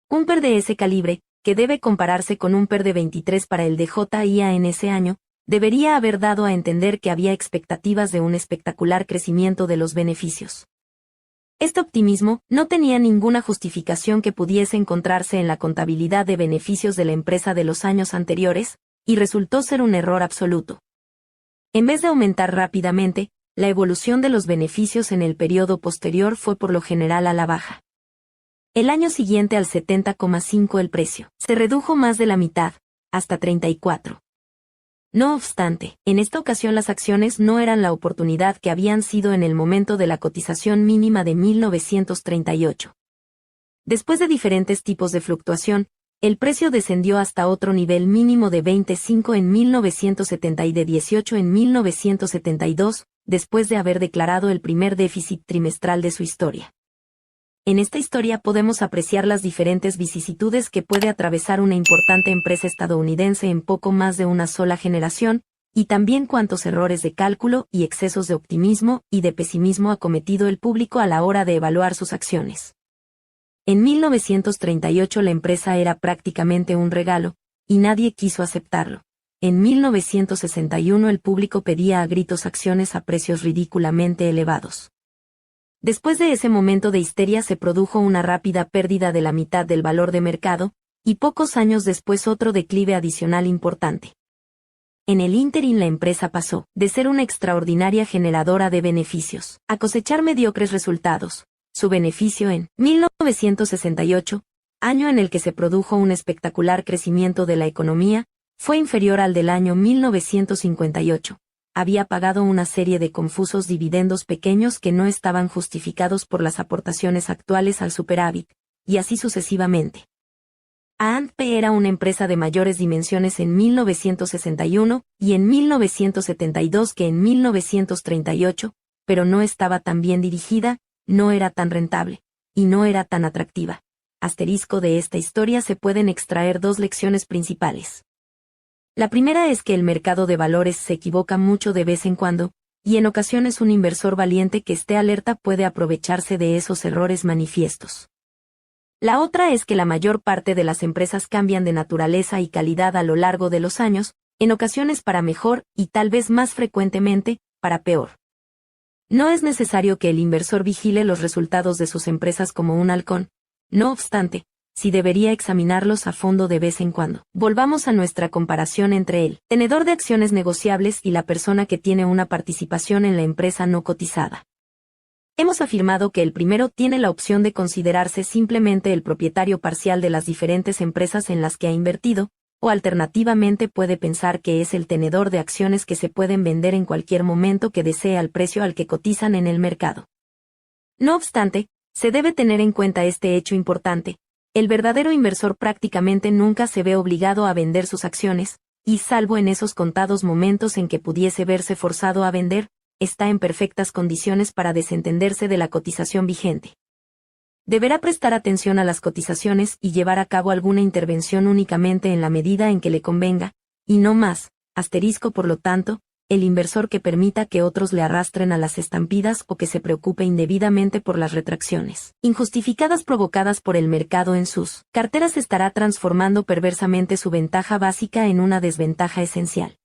Un PER de ese calibre, que debe compararse con un PER de 23 para el de JIA en ese año, debería haber dado a entender que había expectativas de un espectacular crecimiento de los beneficios. Este optimismo no tenía ninguna justificación que pudiese encontrarse en la contabilidad de beneficios de la empresa de los años anteriores, y resultó ser un error absoluto. En vez de aumentar rápidamente, la evolución de los beneficios en el periodo posterior fue por lo general a la baja. El año siguiente al 70,5 el precio se redujo más de la mitad, hasta 34. No obstante, en esta ocasión las acciones no eran la oportunidad que habían sido en el momento de la cotización mínima de 1938. Después de diferentes tipos de fluctuación, el precio descendió hasta otro nivel mínimo de 25 en 1970 y de 18 en 1972, después de haber declarado el primer déficit trimestral de su historia. En esta historia podemos apreciar las diferentes vicisitudes que puede atravesar una importante empresa estadounidense en poco más de una sola generación, y también cuántos errores de cálculo y excesos de optimismo y de pesimismo ha cometido el público a la hora de evaluar sus acciones. En 1938 la empresa era prácticamente un regalo, y nadie quiso aceptarlo. En 1961 el público pedía a gritos acciones a precios ridículamente elevados. Después de ese momento de histeria se produjo una rápida pérdida de la mitad del valor de mercado, y pocos años después otro declive adicional importante. En el ínterin la empresa pasó de ser una extraordinaria generadora de beneficios a cosechar mediocres resultados. Su beneficio en 1968, año en el que se produjo un espectacular crecimiento de la economía, fue inferior al del año 1958. Había pagado una serie de confusos dividendos pequeños que no estaban justificados por las aportaciones actuales al superávit, y así sucesivamente. A&P era una empresa de mayores dimensiones en 1961 y en 1972 que en 1938, pero no estaba tan bien dirigida, no era tan rentable, y no era tan atractiva. Asterisco de esta historia se pueden extraer dos lecciones principales. La primera es que el mercado de valores se equivoca mucho de vez en cuando, y en ocasiones un inversor valiente que esté alerta puede aprovecharse de esos errores manifiestos. La otra es que la mayor parte de las empresas cambian de naturaleza y calidad a lo largo de los años, en ocasiones para mejor y tal vez más frecuentemente, para peor. No es necesario que el inversor vigile los resultados de sus empresas como un halcón, no obstante, sí debería examinarlos a fondo de vez en cuando. Volvamos a nuestra comparación entre el tenedor de acciones negociables y la persona que tiene una participación en la empresa no cotizada. Hemos afirmado que el primero tiene la opción de considerarse simplemente el propietario parcial de las diferentes empresas en las que ha invertido, o alternativamente puede pensar que es el tenedor de acciones que se pueden vender en cualquier momento que desee al precio al que cotizan en el mercado. No obstante, se debe tener en cuenta este hecho importante. El verdadero inversor prácticamente nunca se ve obligado a vender sus acciones, y salvo en esos contados momentos en que pudiese verse forzado a vender, está en perfectas condiciones para desentenderse de la cotización vigente. Deberá prestar atención a las cotizaciones y llevar a cabo alguna intervención únicamente en la medida en que le convenga, y no más, asterisco por lo tanto, el inversor que permita que otros le arrastren a las estampidas o que se preocupe indebidamente por las retracciones injustificadas provocadas por el mercado en sus carteras estará transformando perversamente su ventaja básica en una desventaja esencial.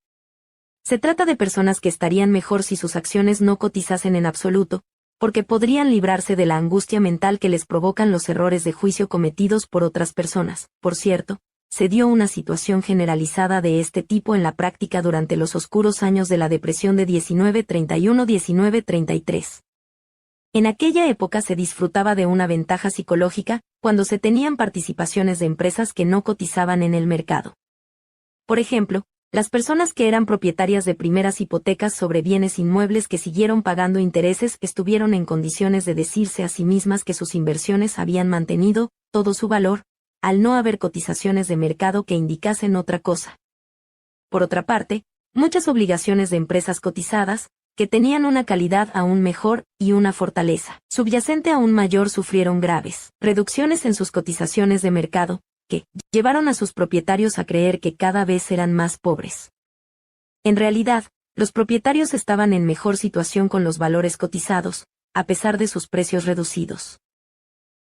Se trata de personas que estarían mejor si sus acciones no cotizasen en absoluto, porque podrían librarse de la angustia mental que les provocan los errores de juicio cometidos por otras personas. Por cierto, se dio una situación generalizada de este tipo en la práctica durante los oscuros años de la depresión de 1931-1933. En aquella época se disfrutaba de una ventaja psicológica, cuando se tenían participaciones de empresas que no cotizaban en el mercado. Por ejemplo, las personas que eran propietarias de primeras hipotecas sobre bienes inmuebles que siguieron pagando intereses estuvieron en condiciones de decirse a sí mismas que sus inversiones habían mantenido todo su valor, al no haber cotizaciones de mercado que indicasen otra cosa. Por otra parte, muchas obligaciones de empresas cotizadas, que tenían una calidad aún mejor y una fortaleza subyacente aún mayor sufrieron graves reducciones en sus cotizaciones de mercado, que llevaron a sus propietarios a creer que cada vez eran más pobres. En realidad, los propietarios estaban en mejor situación con los valores cotizados, a pesar de sus precios reducidos.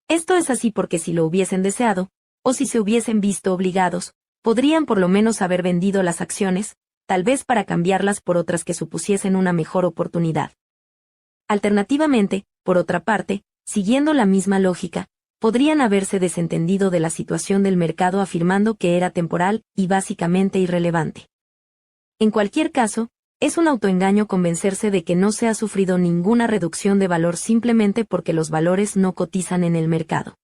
Esto es así porque si lo hubiesen deseado, o si se hubiesen visto obligados, podrían por lo menos haber vendido las acciones, tal vez para cambiarlas por otras que supusiesen una mejor oportunidad. Alternativamente, por otra parte, siguiendo la misma lógica, podrían haberse desentendido de la situación del mercado afirmando que era temporal y básicamente irrelevante. En cualquier caso, es un autoengaño convencerse de que no se ha sufrido ninguna reducción de valor simplemente porque los valores no cotizan en el mercado.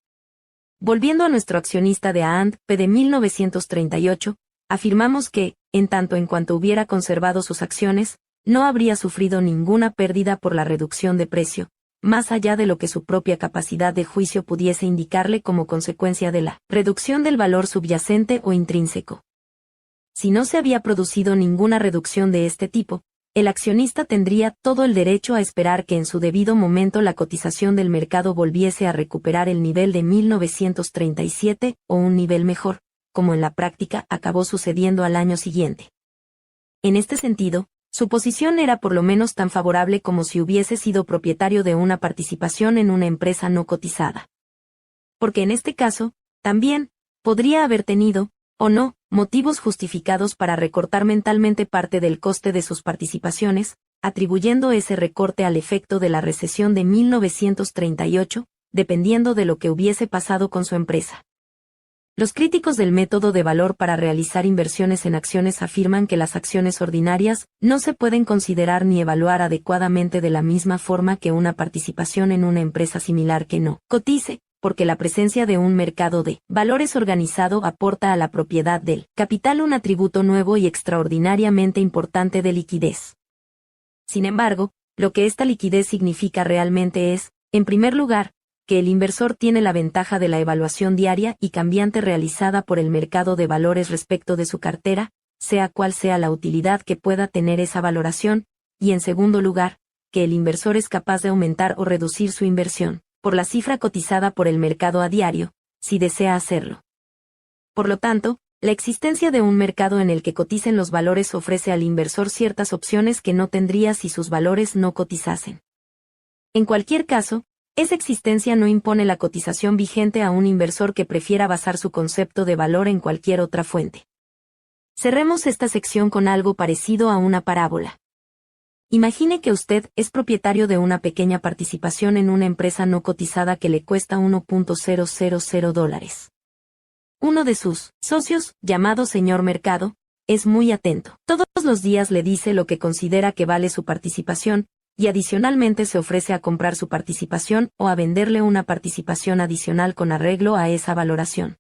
Volviendo a nuestro accionista de A&P de 1938, afirmamos que, en tanto en cuanto hubiera conservado sus acciones, no habría sufrido ninguna pérdida por la reducción de precio, más allá de lo que su propia capacidad de juicio pudiese indicarle como consecuencia de la reducción del valor subyacente o intrínseco. Si no se había producido ninguna reducción de este tipo, el accionista tendría todo el derecho a esperar que en su debido momento la cotización del mercado volviese a recuperar el nivel de 1937 o un nivel mejor, como en la práctica acabó sucediendo al año siguiente. En este sentido, su posición era por lo menos tan favorable como si hubiese sido propietario de una participación en una empresa no cotizada. Porque en este caso, también, podría haber tenido, o no, motivos justificados para recortar mentalmente parte del coste de sus participaciones, atribuyendo ese recorte al efecto de la recesión de 1938, dependiendo de lo que hubiese pasado con su empresa. Los críticos del método de valor para realizar inversiones en acciones afirman que las acciones ordinarias no se pueden considerar ni evaluar adecuadamente de la misma forma que una participación en una empresa similar que no cotice, porque la presencia de un mercado de valores organizado aporta a la propiedad del capital un atributo nuevo y extraordinariamente importante de liquidez. Sin embargo, lo que esta liquidez significa realmente es, en primer lugar, que el inversor tiene la ventaja de la evaluación diaria y cambiante realizada por el mercado de valores respecto de su cartera, sea cual sea la utilidad que pueda tener esa valoración, y en segundo lugar, que el inversor es capaz de aumentar o reducir su inversión, por la cifra cotizada por el mercado a diario, si desea hacerlo. Por lo tanto, la existencia de un mercado en el que coticen los valores ofrece al inversor ciertas opciones que no tendría si sus valores no cotizasen. En cualquier caso, esa existencia no impone la cotización vigente a un inversor que prefiera basar su concepto de valor en cualquier otra fuente. Cerremos esta sección con algo parecido a una parábola. Imagine que usted es propietario de una pequeña participación en una empresa no cotizada que le cuesta $1.000. Uno de sus socios, llamado señor Mercado, es muy atento. Todos los días le dice lo que considera que vale su participación, y adicionalmente se ofrece a comprar su participación o a venderle una participación adicional con arreglo a esa valoración.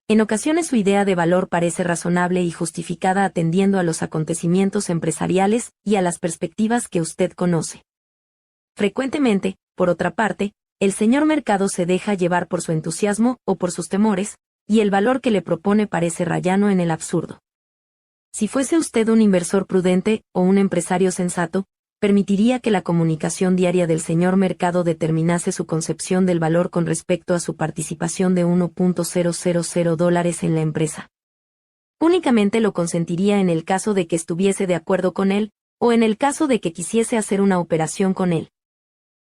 En ocasiones su idea de valor parece razonable y justificada atendiendo a los acontecimientos empresariales y a las perspectivas que usted conoce. Frecuentemente, por otra parte, el señor Mercado se deja llevar por su entusiasmo o por sus temores, y el valor que le propone parece rayano en el absurdo. Si fuese usted un inversor prudente o un empresario sensato, permitiría que la comunicación diaria del señor Mercado determinase su concepción del valor con respecto a su participación de $1.000 en la empresa. Únicamente lo consentiría en el caso de que estuviese de acuerdo con él, o en el caso de que quisiese hacer una operación con él.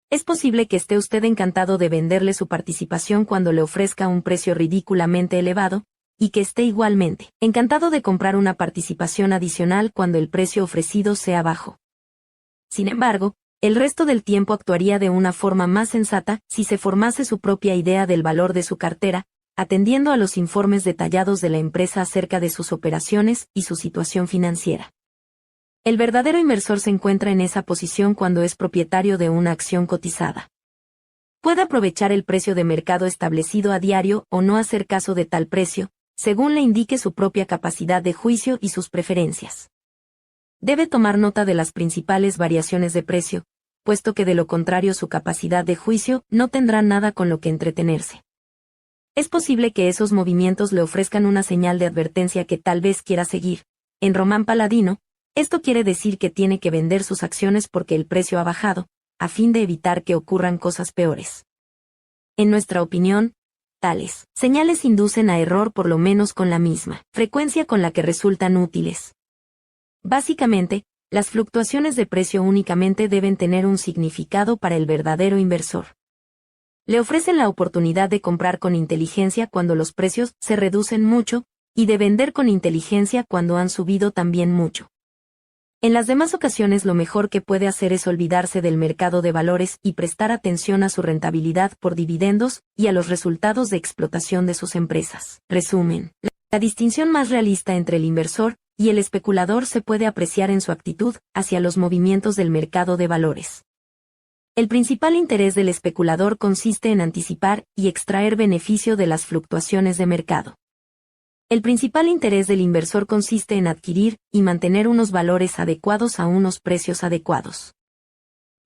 Es posible que esté usted encantado de venderle su participación cuando le ofrezca un precio ridículamente elevado, y que esté igualmente encantado de comprar una participación adicional cuando el precio ofrecido sea bajo. Sin embargo, el resto del tiempo actuaría de una forma más sensata si se formase su propia idea del valor de su cartera, atendiendo a los informes detallados de la empresa acerca de sus operaciones y su situación financiera. El verdadero inversor se encuentra en esa posición cuando es propietario de una acción cotizada. Puede aprovechar el precio de mercado establecido a diario o no hacer caso de tal precio, según le indique su propia capacidad de juicio y sus preferencias. Debe tomar nota de las principales variaciones de precio, puesto que de lo contrario su capacidad de juicio no tendrá nada con lo que entretenerse. Es posible que esos movimientos le ofrezcan una señal de advertencia que tal vez quiera seguir. En Román Paladino, esto quiere decir que tiene que vender sus acciones porque el precio ha bajado, a fin de evitar que ocurran cosas peores. En nuestra opinión, tales señales inducen a error por lo menos con la misma frecuencia con la que resultan útiles. Básicamente, las fluctuaciones de precio únicamente deben tener un significado para el verdadero inversor. Le ofrecen la oportunidad de comprar con inteligencia cuando los precios se reducen mucho, y de vender con inteligencia cuando han subido también mucho. En las demás ocasiones lo mejor que puede hacer es olvidarse del mercado de valores y prestar atención a su rentabilidad por dividendos y a los resultados de explotación de sus empresas. Resumen. La distinción más realista entre el inversor y el especulador se puede apreciar en su actitud hacia los movimientos del mercado de valores. El principal interés del especulador consiste en anticipar y extraer beneficio de las fluctuaciones de mercado. El principal interés del inversor consiste en adquirir y mantener unos valores adecuados a unos precios adecuados.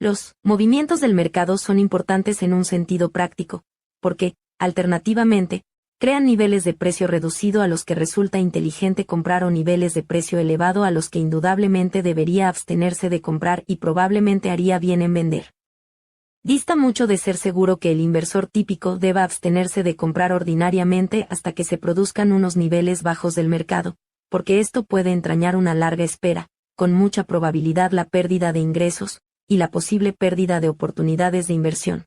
Los movimientos del mercado son importantes en un sentido práctico, porque, alternativamente, crean niveles de precio reducido a los que resulta inteligente comprar o niveles de precio elevado a los que indudablemente debería abstenerse de comprar y probablemente haría bien en vender. Dista mucho de ser seguro que el inversor típico deba abstenerse de comprar ordinariamente hasta que se produzcan unos niveles bajos del mercado, porque esto puede entrañar una larga espera, con mucha probabilidad la pérdida de ingresos, y la posible pérdida de oportunidades de inversión.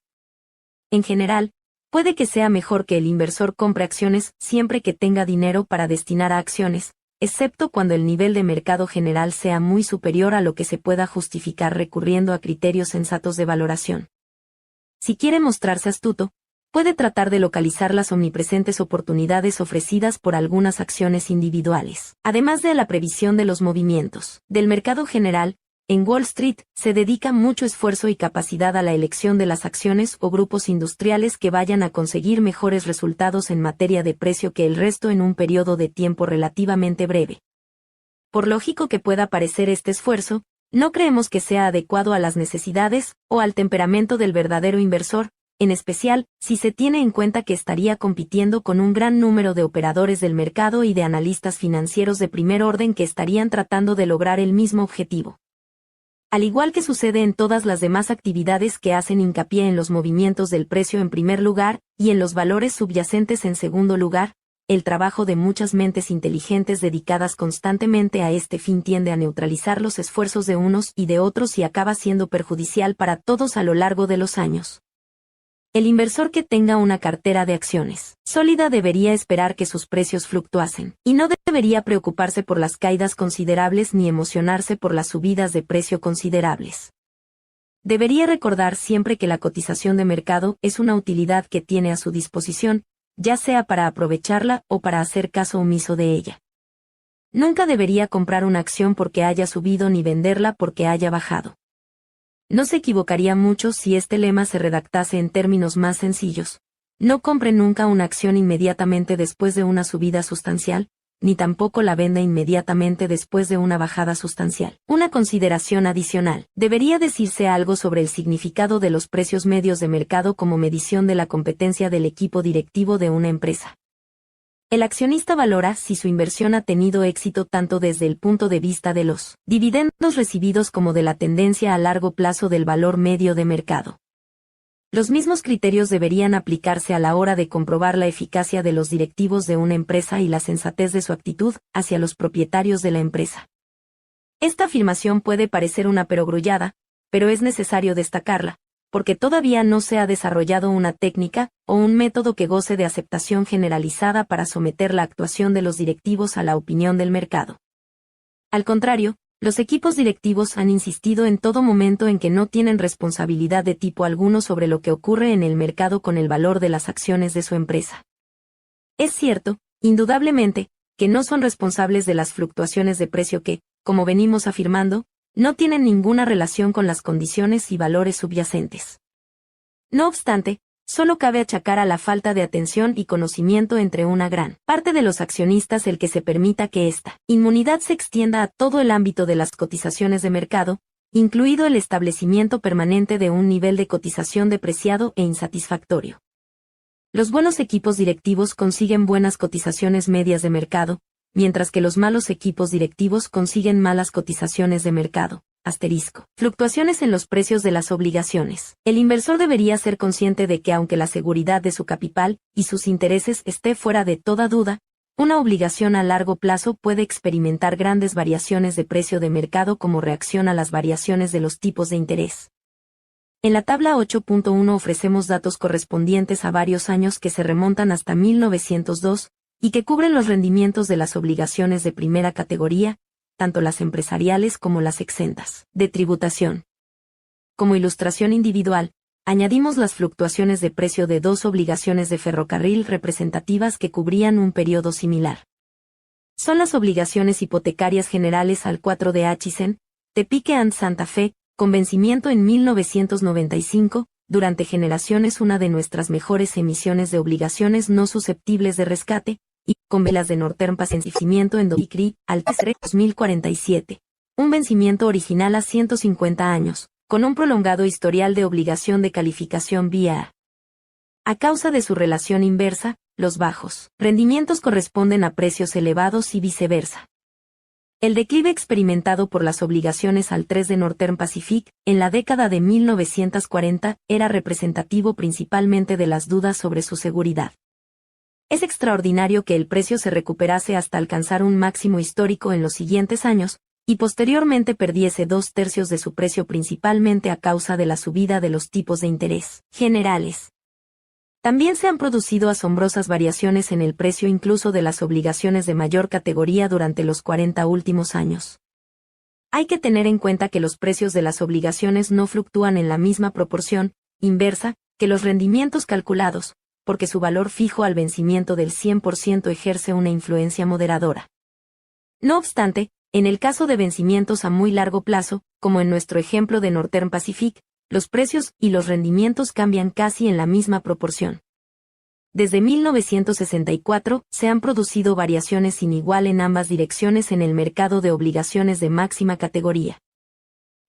En general, puede que sea mejor que el inversor compre acciones siempre que tenga dinero para destinar a acciones, excepto cuando el nivel de mercado general sea muy superior a lo que se pueda justificar recurriendo a criterios sensatos de valoración. Si quiere mostrarse astuto, puede tratar de localizar las omnipresentes oportunidades ofrecidas por algunas acciones individuales. Además de la previsión de los movimientos del mercado general, en Wall Street se dedica mucho esfuerzo y capacidad a la elección de las acciones o grupos industriales que vayan a conseguir mejores resultados en materia de precio que el resto en un periodo de tiempo relativamente breve. Por lógico que pueda parecer este esfuerzo, no creemos que sea adecuado a las necesidades o al temperamento del verdadero inversor, en especial si se tiene en cuenta que estaría compitiendo con un gran número de operadores del mercado y de analistas financieros de primer orden que estarían tratando de lograr el mismo objetivo. Al igual que sucede en todas las demás actividades que hacen hincapié en los movimientos del precio en primer lugar y en los valores subyacentes en segundo lugar, el trabajo de muchas mentes inteligentes dedicadas constantemente a este fin tiende a neutralizar los esfuerzos de unos y de otros y acaba siendo perjudicial para todos a lo largo de los años. El inversor que tenga una cartera de acciones sólida debería esperar que sus precios fluctuasen, y no debería preocuparse por las caídas considerables ni emocionarse por las subidas de precio considerables. Debería recordar siempre que la cotización de mercado es una utilidad que tiene a su disposición, ya sea para aprovecharla o para hacer caso omiso de ella. Nunca debería comprar una acción porque haya subido ni venderla porque haya bajado. No se equivocaría mucho si este lema se redactase en términos más sencillos. No compre nunca una acción inmediatamente después de una subida sustancial, ni tampoco la venda inmediatamente después de una bajada sustancial. Una consideración adicional. Debería decirse algo sobre el significado de los precios medios de mercado como medición de la competencia del equipo directivo de una empresa. El accionista valora si su inversión ha tenido éxito tanto desde el punto de vista de los dividendos recibidos como de la tendencia a largo plazo del valor medio de mercado. Los mismos criterios deberían aplicarse a la hora de comprobar la eficacia de los directivos de una empresa y la sensatez de su actitud hacia los propietarios de la empresa. Esta afirmación puede parecer una perogrullada, pero es necesario destacarla, porque todavía no se ha desarrollado una técnica o un método que goce de aceptación generalizada para someter la actuación de los directivos a la opinión del mercado. Al contrario, los equipos directivos han insistido en todo momento en que no tienen responsabilidad de tipo alguno sobre lo que ocurre en el mercado con el valor de las acciones de su empresa. Es cierto, indudablemente, que no son responsables de las fluctuaciones de precio que, como venimos afirmando, no tienen ninguna relación con las condiciones y valores subyacentes. No obstante, solo cabe achacar a la falta de atención y conocimiento entre una gran parte de los accionistas el que se permita que esta inmunidad se extienda a todo el ámbito de las cotizaciones de mercado, incluido el establecimiento permanente de un nivel de cotización depreciado e insatisfactorio. Los buenos equipos directivos consiguen buenas cotizaciones medias de mercado, mientras que los malos equipos directivos consiguen malas cotizaciones de mercado. Fluctuaciones en los precios de las obligaciones. El inversor debería ser consciente de que aunque la seguridad de su capital y sus intereses esté fuera de toda duda, una obligación a largo plazo puede experimentar grandes variaciones de precio de mercado como reacción a las variaciones de los tipos de interés. En la tabla 8.1 ofrecemos datos correspondientes a varios años que se remontan hasta 1902, y que cubren los rendimientos de las obligaciones de primera categoría, tanto las empresariales como las exentas de tributación. Como ilustración individual, añadimos las fluctuaciones de precio de dos obligaciones de ferrocarril representativas que cubrían un periodo similar. Son las obligaciones hipotecarias generales al 4 de Atchison, Topeka and Santa Fe, con vencimiento en 1995, durante generaciones una de nuestras mejores emisiones de obligaciones no susceptibles de rescate, y con velas de Northern Pacific vencimiento en DOICRI al 2047. Un vencimiento original a 150 años, con un prolongado historial de obligación de calificación vía A causa de su relación inversa, los bajos rendimientos corresponden a precios elevados y viceversa. El declive experimentado por las obligaciones al 3 de Northern Pacific, en la década de 1940, era representativo principalmente de las dudas sobre su seguridad. Es extraordinario que el precio se recuperase hasta alcanzar un máximo histórico en los siguientes años, y posteriormente perdiese 2/3 de su precio principalmente a causa de la subida de los tipos de interés generales. También se han producido asombrosas variaciones en el precio incluso de las obligaciones de mayor categoría durante los 40 últimos años. Hay que tener en cuenta que los precios de las obligaciones no fluctúan en la misma proporción inversa que los rendimientos calculados, porque su valor fijo al vencimiento del 100% ejerce una influencia moderadora. No obstante, en el caso de vencimientos a muy largo plazo, como en nuestro ejemplo de Northern Pacific, los precios y los rendimientos cambian casi en la misma proporción. Desde 1964, se han producido variaciones sin igual en ambas direcciones en el mercado de obligaciones de máxima categoría.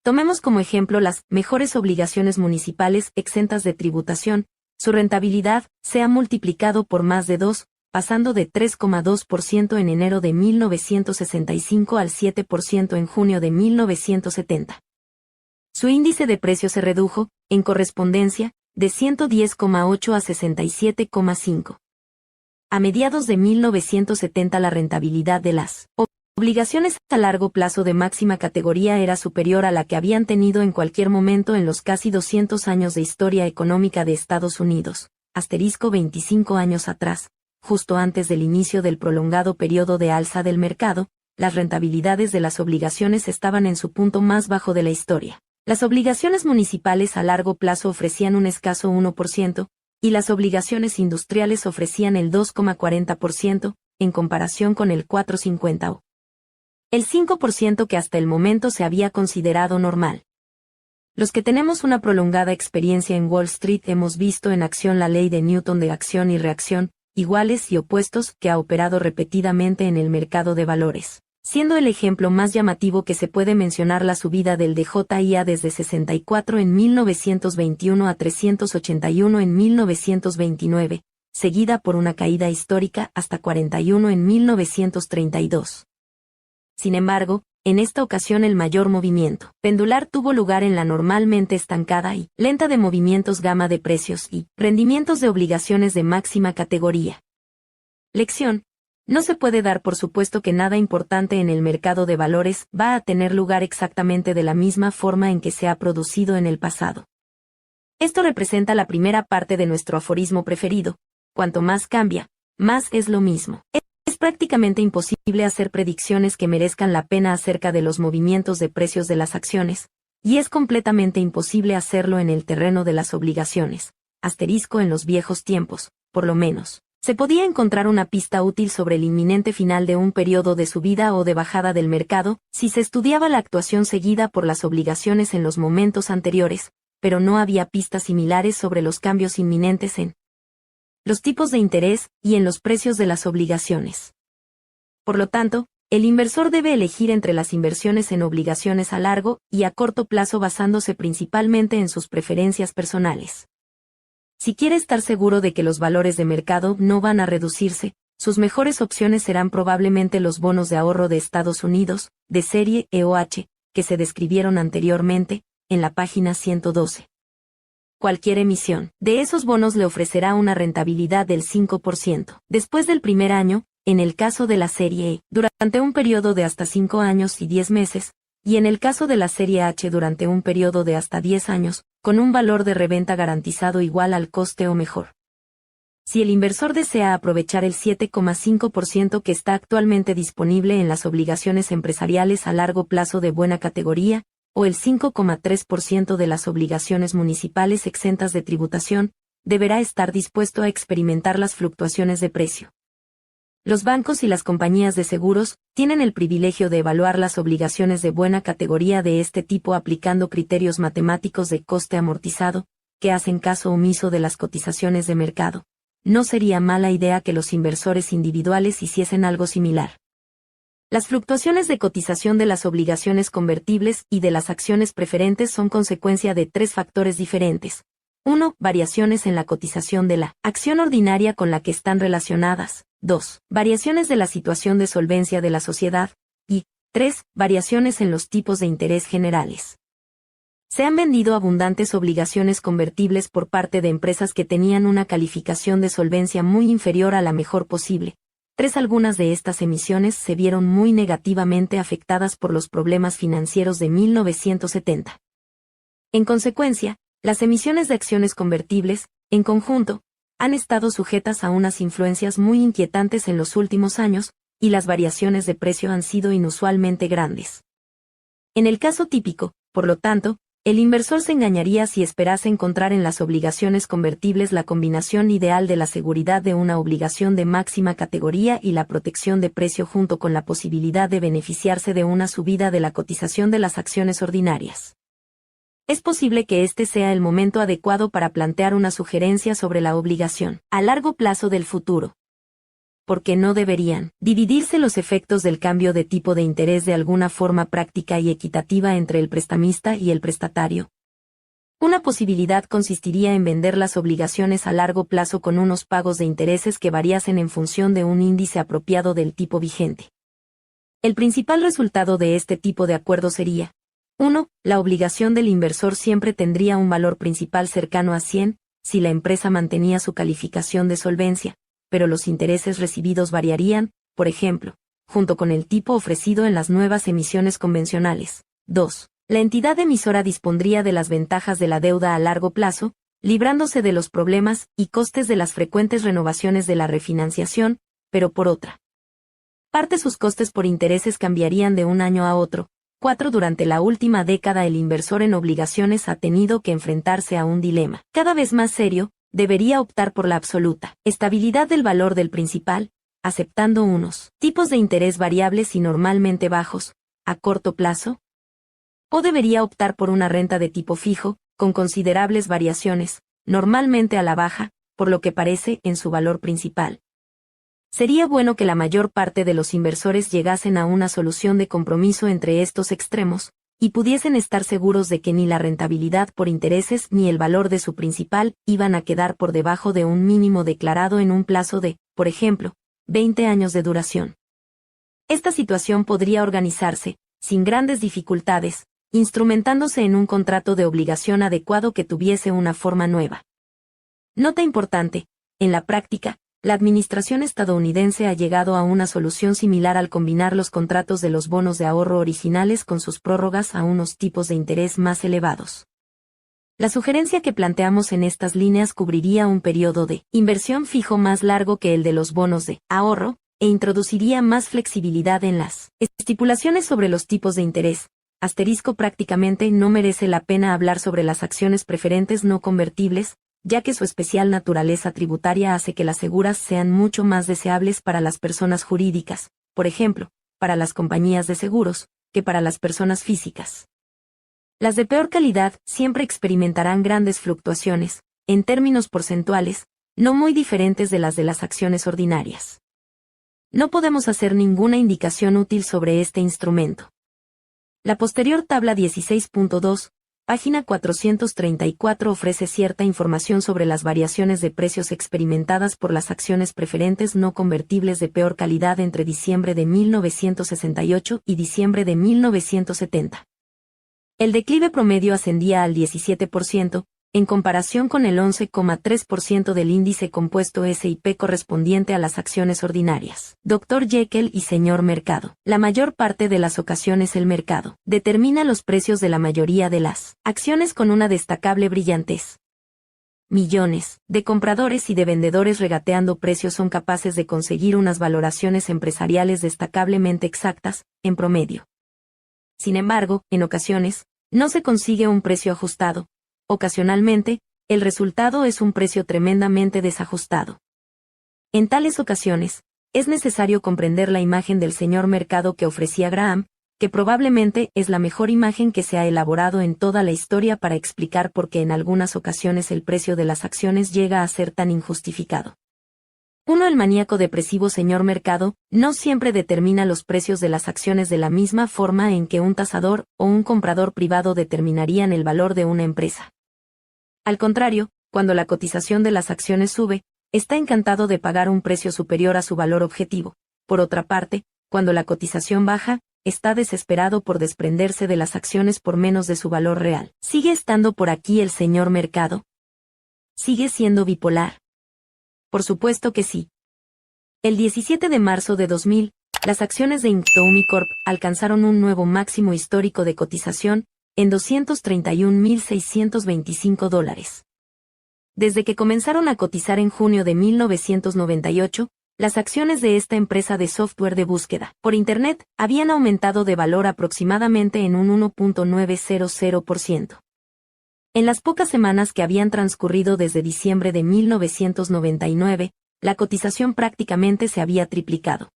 Tomemos como ejemplo las mejores obligaciones municipales exentas de tributación. Su rentabilidad se ha multiplicado por más de 2, pasando de 3,2% en enero de 1965 al 7% en junio de 1970. Su índice de precio se redujo, en correspondencia, de 110,8 a 67,5. A mediados de 1970 la rentabilidad de las obligaciones a largo plazo de máxima categoría era superior a la que habían tenido en cualquier momento en los casi 200 años de historia económica de Estados Unidos, 25 años atrás, justo antes del inicio del prolongado periodo de alza del mercado. Las rentabilidades de las obligaciones estaban en su punto más bajo de la historia. Las obligaciones municipales a largo plazo ofrecían un escaso 1%, y las obligaciones industriales ofrecían el 2,40%, en comparación con el 4,50 o el 5% que hasta el momento se había considerado normal. Los que tenemos una prolongada experiencia en Wall Street hemos visto en acción la ley de Newton de acción y reacción, iguales y opuestos, que ha operado repetidamente en el mercado de valores, siendo el ejemplo más llamativo que se puede mencionar la subida del DJIA desde 64 en 1921 a 381 en 1929, seguida por una caída histórica hasta 41 en 1932. Sin embargo, en esta ocasión el mayor movimiento pendular tuvo lugar en la normalmente estancada y lenta de movimientos gama de precios y rendimientos de obligaciones de máxima categoría. Lección: no se puede dar por supuesto que nada importante en el mercado de valores va a tener lugar exactamente de la misma forma en que se ha producido en el pasado. Esto representa la primera parte de nuestro aforismo preferido: cuanto más cambia, más es lo mismo. Es prácticamente imposible hacer predicciones que merezcan la pena acerca de los movimientos de precios de las acciones, y es completamente imposible hacerlo en el terreno de las obligaciones. En los viejos tiempos, por lo menos, se podía encontrar una pista útil sobre el inminente final de un periodo de subida o de bajada del mercado, si se estudiaba la actuación seguida por las obligaciones en los momentos anteriores, pero no había pistas similares sobre los cambios inminentes en los tipos de interés y en los precios de las obligaciones. Por lo tanto, el inversor debe elegir entre las inversiones en obligaciones a largo y a corto plazo basándose principalmente en sus preferencias personales. Si quiere estar seguro de que los valores de mercado no van a reducirse, sus mejores opciones serán probablemente los bonos de ahorro de Estados Unidos, de serie EOH, que se describieron anteriormente, en la página 112. Cualquier emisión de esos bonos le ofrecerá una rentabilidad del 5%. Después del primer año, en el caso de la serie E, durante un periodo de hasta 5 años y 10 meses, y en el caso de la serie H durante un periodo de hasta 10 años, con un valor de reventa garantizado igual al coste o mejor. Si el inversor desea aprovechar el 7,5% que está actualmente disponible en las obligaciones empresariales a largo plazo de buena categoría, o el 5,3% de las obligaciones municipales exentas de tributación, deberá estar dispuesto a experimentar las fluctuaciones de precio. Los bancos y las compañías de seguros tienen el privilegio de evaluar las obligaciones de buena categoría de este tipo aplicando criterios matemáticos de coste amortizado, que hacen caso omiso de las cotizaciones de mercado. No sería mala idea que los inversores individuales hiciesen algo similar. Las fluctuaciones de cotización de las obligaciones convertibles y de las acciones preferentes son consecuencia de tres factores diferentes. 1. Variaciones en la cotización de la acción ordinaria con la que están relacionadas. 2. Variaciones de la situación de solvencia de la sociedad. Y 3. Variaciones en los tipos de interés generales. Se han vendido abundantes obligaciones convertibles por parte de empresas que tenían una calificación de solvencia muy inferior a la mejor posible. Algunas de estas emisiones se vieron muy negativamente afectadas por los problemas financieros de 1970. En consecuencia, las emisiones de acciones convertibles, en conjunto, han estado sujetas a unas influencias muy inquietantes en los últimos años, y las variaciones de precio han sido inusualmente grandes. En el caso típico, por lo tanto, el inversor se engañaría si esperase encontrar en las obligaciones convertibles la combinación ideal de la seguridad de una obligación de máxima categoría y la protección de precio junto con la posibilidad de beneficiarse de una subida de la cotización de las acciones ordinarias. Es posible que este sea el momento adecuado para plantear una sugerencia sobre la obligación a largo plazo del futuro. Porque no deberían dividirse los efectos del cambio de tipo de interés de alguna forma práctica y equitativa entre el prestamista y el prestatario. Una posibilidad consistiría en vender las obligaciones a largo plazo con unos pagos de intereses que variasen en función de un índice apropiado del tipo vigente. El principal resultado de este tipo de acuerdo sería: 1. La obligación del inversor siempre tendría un valor principal cercano a 100, si la empresa mantenía su calificación de solvencia, pero los intereses recibidos variarían, por ejemplo, junto con el tipo ofrecido en las nuevas emisiones convencionales. 2. La entidad emisora dispondría de las ventajas de la deuda a largo plazo, librándose de los problemas y costes de las frecuentes renovaciones de la refinanciación, pero por otra parte sus costes por intereses cambiarían de un año a otro. 4. Durante la última década el inversor en obligaciones ha tenido que enfrentarse a un dilema cada vez más serio: debería optar por la absoluta estabilidad del valor del principal, aceptando unos tipos de interés variables y normalmente bajos, a corto plazo, o debería optar por una renta de tipo fijo, con considerables variaciones, normalmente a la baja, por lo que parece en su valor principal. Sería bueno que la mayor parte de los inversores llegasen a una solución de compromiso entre estos extremos, y pudiesen estar seguros de que ni la rentabilidad por intereses ni el valor de su principal iban a quedar por debajo de un mínimo declarado en un plazo de, por ejemplo, 20 años de duración. Esta situación podría organizarse, sin grandes dificultades, instrumentándose en un contrato de obligación adecuado que tuviese una forma nueva. Nota importante: en la práctica, la administración estadounidense ha llegado a una solución similar al combinar los contratos de los bonos de ahorro originales con sus prórrogas a unos tipos de interés más elevados. La sugerencia que planteamos en estas líneas cubriría un periodo de inversión fijo más largo que el de los bonos de ahorro, e introduciría más flexibilidad en las estipulaciones sobre los tipos de interés. Prácticamente no merece la pena hablar sobre las acciones preferentes no convertibles, ya que su especial naturaleza tributaria hace que las seguras sean mucho más deseables para las personas jurídicas, por ejemplo, para las compañías de seguros, que para las personas físicas. Las de peor calidad siempre experimentarán grandes fluctuaciones, en términos porcentuales, no muy diferentes de las acciones ordinarias. No podemos hacer ninguna indicación útil sobre este instrumento. La posterior tabla 16.2, página 434 ofrece cierta información sobre las variaciones de precios experimentadas por las acciones preferentes no convertibles de peor calidad entre diciembre de 1968 y diciembre de 1970. El declive promedio ascendía al 17%, en comparación con el 11,3% del índice compuesto S&P correspondiente a las acciones ordinarias. Dr. Jekyll y Señor Mercado. La mayor parte de las ocasiones el mercado determina los precios de la mayoría de las acciones con una destacable brillantez. Millones de compradores y de vendedores regateando precios son capaces de conseguir unas valoraciones empresariales destacablemente exactas, en promedio. Sin embargo, en ocasiones, no se consigue un precio ajustado. Ocasionalmente, el resultado es un precio tremendamente desajustado. En tales ocasiones, es necesario comprender la imagen del señor mercado que ofrecía Graham, que probablemente es la mejor imagen que se ha elaborado en toda la historia para explicar por qué en algunas ocasiones el precio de las acciones llega a ser tan injustificado. 1. El maníaco depresivo señor mercado no siempre determina los precios de las acciones de la misma forma en que un tasador o un comprador privado determinarían el valor de una empresa. Al contrario, cuando la cotización de las acciones sube, está encantado de pagar un precio superior a su valor objetivo. Por otra parte, cuando la cotización baja, está desesperado por desprenderse de las acciones por menos de su valor real. ¿Sigue estando por aquí el señor mercado? ¿Sigue siendo bipolar? Por supuesto que sí. El 17 de marzo de 2000, las acciones de Inktoumi Corp. Alcanzaron un nuevo máximo histórico de cotización, en $231,625. Desde que comenzaron a cotizar en junio de 1998, las acciones de esta empresa de software de búsqueda por Internet habían aumentado de valor aproximadamente en un 1.900%. En las pocas semanas que habían transcurrido desde diciembre de 1999, la cotización prácticamente se había triplicado.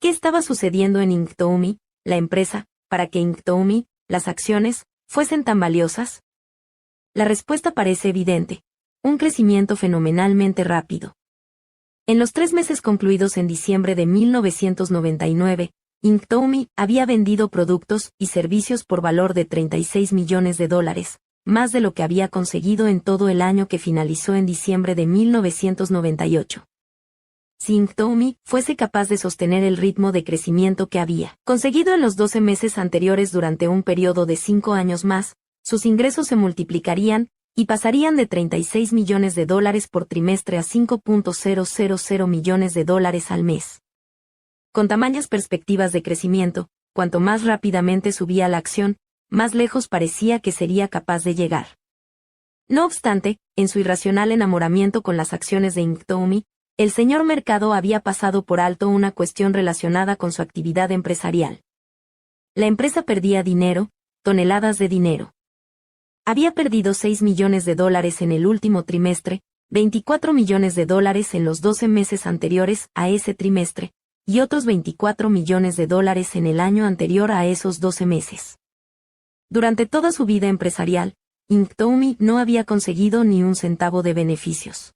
¿Qué estaba sucediendo en Inktoumi, la empresa, para que Inktoumi, las acciones, fuesen tan valiosas? La respuesta parece evidente: un crecimiento fenomenalmente rápido. En los 3 meses concluidos en diciembre de 1999, Inktoumi había vendido productos y servicios por valor de $36 millones, más de lo que había conseguido en todo el año que finalizó en diciembre de 1998. Si Inktoumi fuese capaz de sostener el ritmo de crecimiento que había conseguido en los 12 meses anteriores durante un periodo de 5 años más, sus ingresos se multiplicarían y pasarían de $36 millones por trimestre a $5.000 millones al mes. Con tamañas perspectivas de crecimiento, cuanto más rápidamente subía la acción, más lejos parecía que sería capaz de llegar. No obstante, en su irracional enamoramiento con las acciones de Inktoumi, el señor mercado había pasado por alto una cuestión relacionada con su actividad empresarial. La empresa perdía dinero, toneladas de dinero. Había perdido $6 millones en el último trimestre, $24 millones en los 12 meses anteriores a ese trimestre, y otros $24 millones en el año anterior a esos 12 meses. Durante toda su vida empresarial, Inktoumi no había conseguido ni un centavo de beneficios.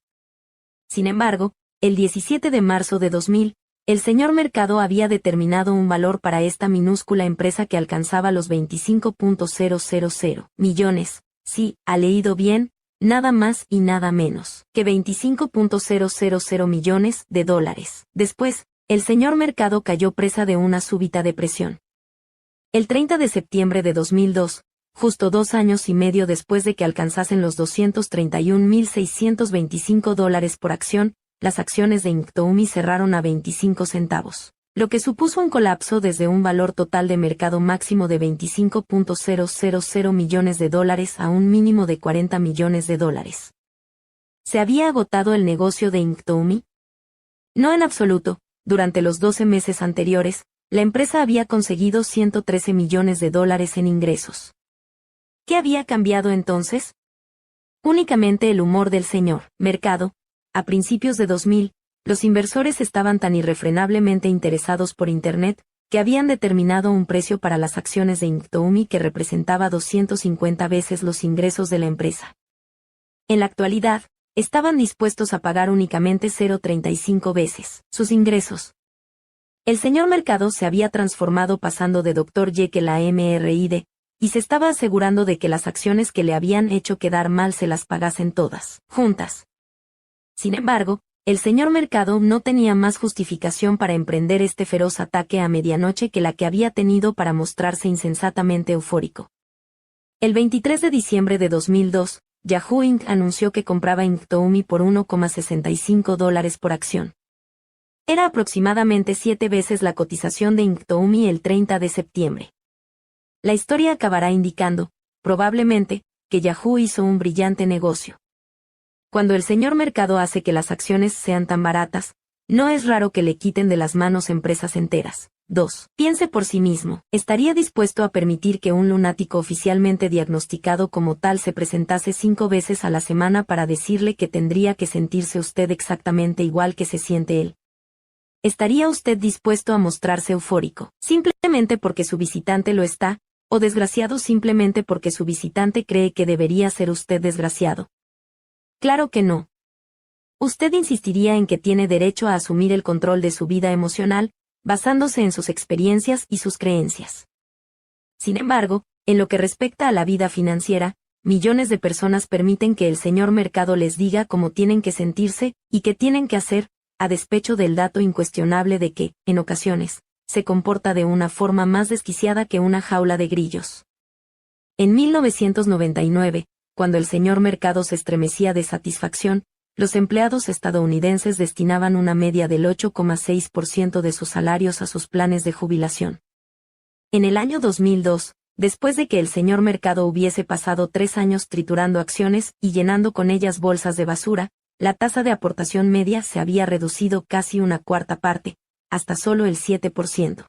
Sin embargo, el 17 de marzo de 2000, el señor mercado había determinado un valor para esta minúscula empresa que alcanzaba los $25.000 millones, sí, ha leído bien, nada más y nada menos que $25.000 millones. Después, el señor mercado cayó presa de una súbita depresión. El 30 de septiembre de 2002, justo 2 años y medio después de que alcanzasen los $231,625 por acción, las acciones de Inktoumi cerraron a 25 centavos, lo que supuso un colapso desde un valor total de mercado máximo de $25.000 millones a un mínimo de $40 millones. ¿Se había agotado el negocio de Inktoumi? No en absoluto. Durante los 12 meses anteriores, la empresa había conseguido $113 millones en ingresos. ¿Qué había cambiado entonces? Únicamente el humor del señor mercado. A principios de 2000, los inversores estaban tan irrefrenablemente interesados por Internet, que habían determinado un precio para las acciones de Inktoumi que representaba 250 veces los ingresos de la empresa. En la actualidad, estaban dispuestos a pagar únicamente 0,35 veces sus ingresos. El señor mercado se había transformado pasando de Dr. Jekyll a Mr. y se estaba asegurando de que las acciones que le habían hecho quedar mal se las pagasen todas, juntas. Sin embargo, el señor mercado no tenía más justificación para emprender este feroz ataque a medianoche que la que había tenido para mostrarse insensatamente eufórico. El 23 de diciembre de 2002, Yahoo Inc. anunció que compraba Inktoumi por $1,65 por acción. Era aproximadamente 7 veces la cotización de Inktoumi el 30 de septiembre. La historia acabará indicando, probablemente, que Yahoo hizo un brillante negocio. Cuando el señor mercado hace que las acciones sean tan baratas, no es raro que le quiten de las manos empresas enteras. 2. Piense por sí mismo. ¿Estaría dispuesto a permitir que un lunático oficialmente diagnosticado como tal se presentase 5 veces a la semana para decirle que tendría que sentirse usted exactamente igual que se siente él? ¿Estaría usted dispuesto a mostrarse eufórico, simplemente porque su visitante lo está, o desgraciado simplemente porque su visitante cree que debería ser usted desgraciado? Claro que no. Usted insistiría en que tiene derecho a asumir el control de su vida emocional, basándose en sus experiencias y sus creencias. Sin embargo, en lo que respecta a la vida financiera, millones de personas permiten que el señor mercado les diga cómo tienen que sentirse y qué tienen que hacer, a despecho del dato incuestionable de que, en ocasiones, se comporta de una forma más desquiciada que una jaula de grillos. En 1999, cuando el señor mercado se estremecía de satisfacción, los empleados estadounidenses destinaban una media del 8,6% de sus salarios a sus planes de jubilación. En el año 2002, después de que el señor mercado hubiese pasado 3 años triturando acciones y llenando con ellas bolsas de basura, la tasa de aportación media se había reducido casi una cuarta parte, hasta solo el 7%.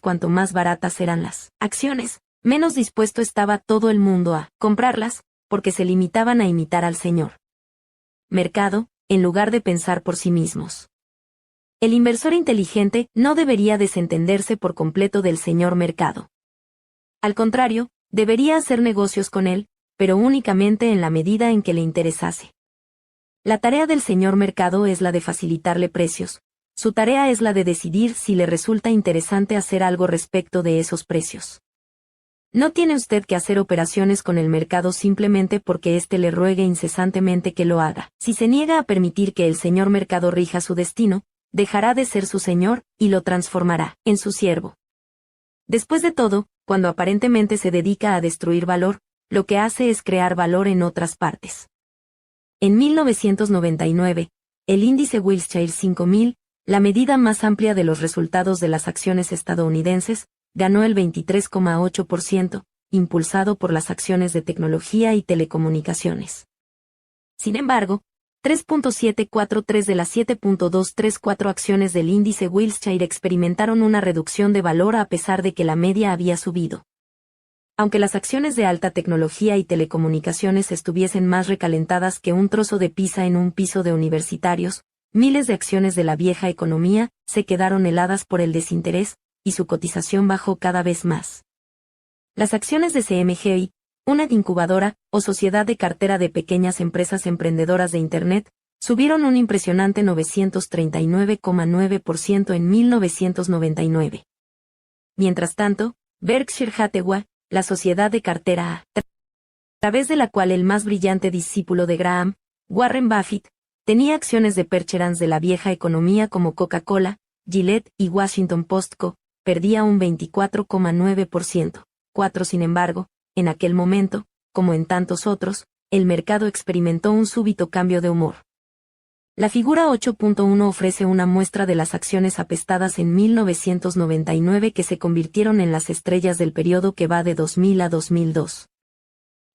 Cuanto más baratas eran las acciones, menos dispuesto estaba todo el mundo a comprarlas, porque se limitaban a imitar al señor mercado, en lugar de pensar por sí mismos. El inversor inteligente no debería desentenderse por completo del señor mercado. Al contrario, debería hacer negocios con él, pero únicamente en la medida en que le interesase. La tarea del señor mercado es la de facilitarle precios. Su tarea es la de decidir si le resulta interesante hacer algo respecto de esos precios. No tiene usted que hacer operaciones con el mercado simplemente porque éste le ruegue incesantemente que lo haga. Si se niega a permitir que el señor mercado rija su destino, dejará de ser su señor y lo transformará en su siervo. Después de todo, cuando aparentemente se dedica a destruir valor, lo que hace es crear valor en otras partes. En 1999, el índice Wilshire 5000, la medida más amplia de los resultados de las acciones estadounidenses, ganó el 23,8%, impulsado por las acciones de tecnología y telecomunicaciones. Sin embargo, 3.743 de las 7.234 acciones del índice Wilshire experimentaron una reducción de valor a pesar de que la media había subido. Aunque las acciones de alta tecnología y telecomunicaciones estuviesen más recalentadas que un trozo de pizza en un piso de universitarios, miles de acciones de la vieja economía se quedaron heladas por el desinterés, y su cotización bajó cada vez más. Las acciones de CMGI, una incubadora o sociedad de cartera de pequeñas empresas emprendedoras de Internet, subieron un impresionante 939,9% en 1999. Mientras tanto, Berkshire Hathaway, la sociedad de cartera a través de la cual el más brillante discípulo de Graham, Warren Buffett, tenía acciones de percherans de la vieja economía como Coca-Cola, Gillette y Washington Post Co., perdía un 24,9%. Sin embargo, en aquel momento, como en tantos otros, el mercado experimentó un súbito cambio de humor. La figura 8.1 ofrece una muestra de las acciones apestadas en 1999 que se convirtieron en las estrellas del periodo que va de 2000 a 2002.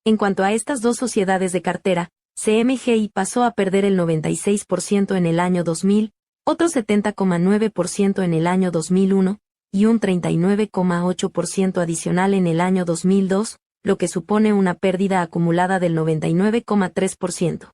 En cuanto a estas dos sociedades de cartera, CMGI pasó a perder el 96% en el año 2000, otro 70,9% en el año 2001, y un 39,8% adicional en el año 2002, lo que supone una pérdida acumulada del 99,3%.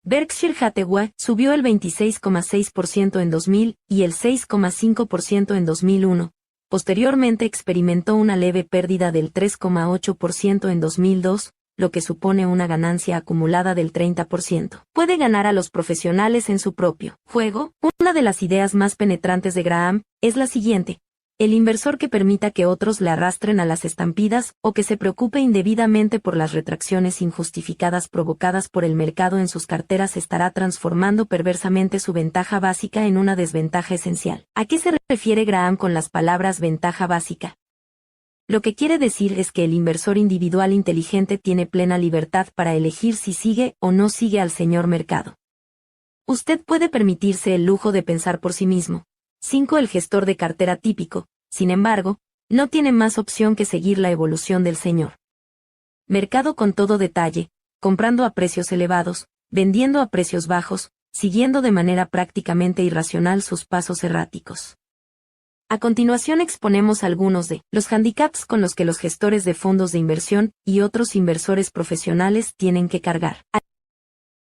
Berkshire Hathaway subió el 26,6% en 2000 y el 6,5% en 2001. Posteriormente experimentó una leve pérdida del 3,8% en 2002, lo que supone una ganancia acumulada del 30%. Puede ganar a los profesionales en su propio juego. Una de las ideas más penetrantes de Graham es la siguiente: el inversor que permita que otros le arrastren a las estampidas o que se preocupe indebidamente por las retracciones injustificadas provocadas por el mercado en sus carteras estará transformando perversamente su ventaja básica en una desventaja esencial. ¿A qué se refiere Graham con las palabras ventaja básica? Lo que quiere decir es que el inversor individual inteligente tiene plena libertad para elegir si sigue o no sigue al señor mercado. Usted puede permitirse el lujo de pensar por sí mismo. 5. El gestor de cartera típico, sin embargo, no tiene más opción que seguir la evolución del señor mercado con todo detalle, comprando a precios elevados, vendiendo a precios bajos, siguiendo de manera prácticamente irracional sus pasos erráticos. A continuación exponemos algunos de los handicaps con los que los gestores de fondos de inversión y otros inversores profesionales tienen que cargar.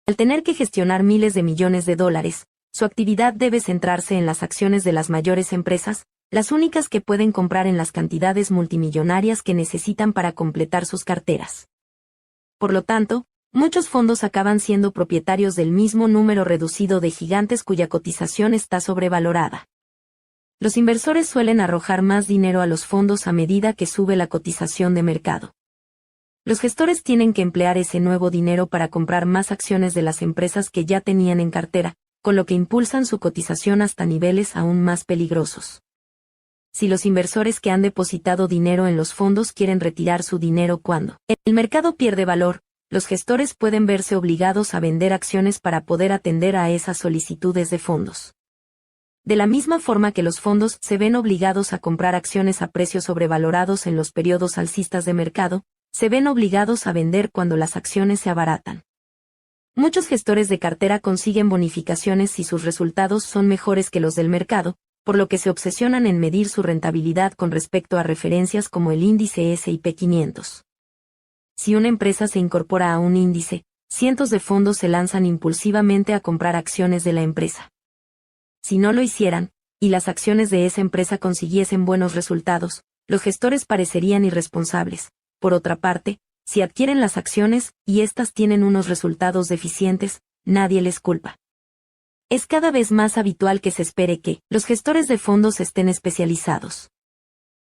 Al tener que gestionar miles de millones de dólares, su actividad debe centrarse en las acciones de las mayores empresas, las únicas que pueden comprar en las cantidades multimillonarias que necesitan para completar sus carteras. Por lo tanto, muchos fondos acaban siendo propietarios del mismo número reducido de gigantes cuya cotización está sobrevalorada. Los inversores suelen arrojar más dinero a los fondos a medida que sube la cotización de mercado. Los gestores tienen que emplear ese nuevo dinero para comprar más acciones de las empresas que ya tenían en cartera, con lo que impulsan su cotización hasta niveles aún más peligrosos. Si los inversores que han depositado dinero en los fondos quieren retirar su dinero cuando el mercado pierde valor, los gestores pueden verse obligados a vender acciones para poder atender a esas solicitudes de fondos. De la misma forma que los fondos se ven obligados a comprar acciones a precios sobrevalorados en los periodos alcistas de mercado, se ven obligados a vender cuando las acciones se abaratan. Muchos gestores de cartera consiguen bonificaciones si sus resultados son mejores que los del mercado, por lo que se obsesionan en medir su rentabilidad con respecto a referencias como el índice S&P 500. Si una empresa se incorpora a un índice, cientos de fondos se lanzan impulsivamente a comprar acciones de la empresa. Si no lo hicieran, y las acciones de esa empresa consiguiesen buenos resultados, los gestores parecerían irresponsables. Por otra parte, si adquieren las acciones y éstas tienen unos resultados deficientes, nadie les culpa. Es cada vez más habitual que se espere que los gestores de fondos estén especializados.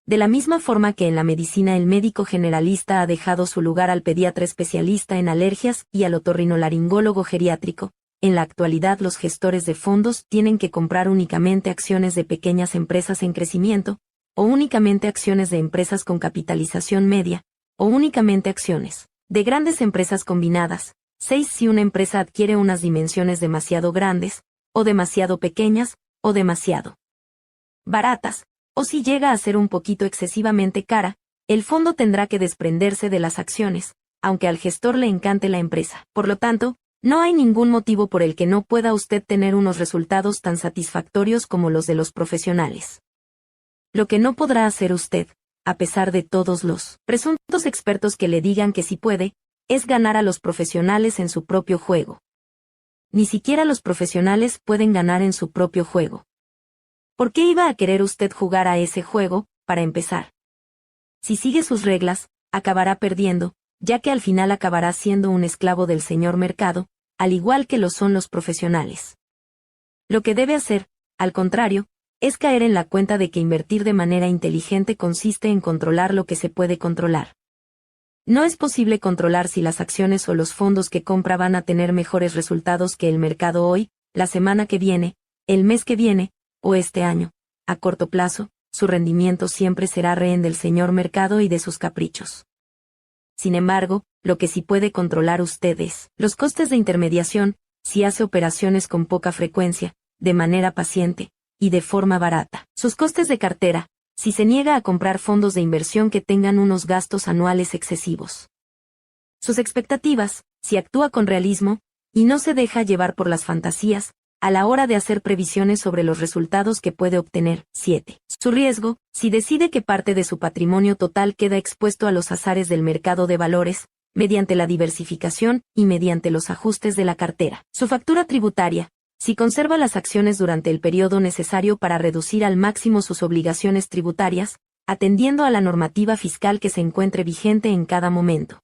De la misma forma que en la medicina el médico generalista ha dejado su lugar al pediatra especialista en alergias y al otorrinolaringólogo geriátrico, en la actualidad los gestores de fondos tienen que comprar únicamente acciones de pequeñas empresas en crecimiento, o únicamente acciones de empresas con capitalización media, o únicamente acciones de grandes empresas combinadas. 6. Si una empresa adquiere unas dimensiones demasiado grandes, o demasiado pequeñas, o demasiado baratas, o si llega a ser un poquito excesivamente cara, el fondo tendrá que desprenderse de las acciones, aunque al gestor le encante la empresa. Por lo tanto, no hay ningún motivo por el que no pueda usted tener unos resultados tan satisfactorios como los de los profesionales. Lo que no podrá hacer usted, a pesar de todos los presuntos expertos que le digan que sí puede, es ganar a los profesionales en su propio juego. Ni siquiera los profesionales pueden ganar en su propio juego. ¿Por qué iba a querer usted jugar a ese juego, para empezar? Si sigue sus reglas, acabará perdiendo, ya que al final acabará siendo un esclavo del señor mercado, al igual que lo son los profesionales. Lo que debe hacer, al contrario, es caer en la cuenta de que invertir de manera inteligente consiste en controlar lo que se puede controlar. No es posible controlar si las acciones o los fondos que compra van a tener mejores resultados que el mercado hoy, la semana que viene, el mes que viene, o este año. A corto plazo, su rendimiento siempre será rehén del señor mercado y de sus caprichos. Sin embargo, lo que sí puede controlar usted es los costes de intermediación, si hace operaciones con poca frecuencia, de manera paciente, y de forma barata. Sus costes de cartera, si se niega a comprar fondos de inversión que tengan unos gastos anuales excesivos. Sus expectativas, si actúa con realismo, y no se deja llevar por las fantasías, a la hora de hacer previsiones sobre los resultados que puede obtener. 7. Su riesgo, si decide que parte de su patrimonio total queda expuesto a los azares del mercado de valores, mediante la diversificación y mediante los ajustes de la cartera. Su factura tributaria, si conserva las acciones durante el periodo necesario para reducir al máximo sus obligaciones tributarias, atendiendo a la normativa fiscal que se encuentre vigente en cada momento.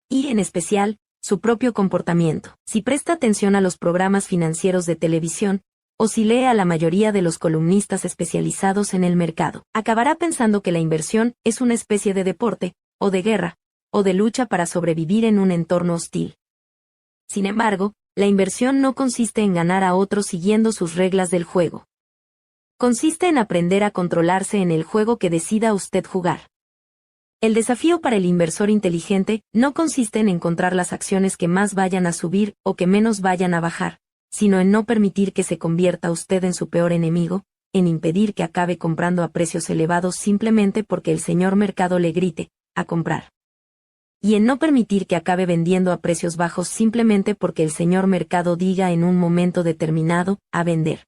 Y, en especial, su propio comportamiento, si presta atención a los programas financieros de televisión, o si lee a la mayoría de los columnistas especializados en el mercado, acabará pensando que la inversión es una especie de deporte, o de guerra, o de lucha para sobrevivir en un entorno hostil. Sin embargo, la inversión no consiste en ganar a otros siguiendo sus reglas del juego. Consiste en aprender a controlarse en el juego que decida usted jugar. El desafío para el inversor inteligente no consiste en encontrar las acciones que más vayan a subir o que menos vayan a bajar, sino en no permitir que se convierta usted en su peor enemigo, en impedir que acabe comprando a precios elevados simplemente porque el señor mercado le grite, a comprar. Y en no permitir que acabe vendiendo a precios bajos simplemente porque el señor mercado diga en un momento determinado, a vender.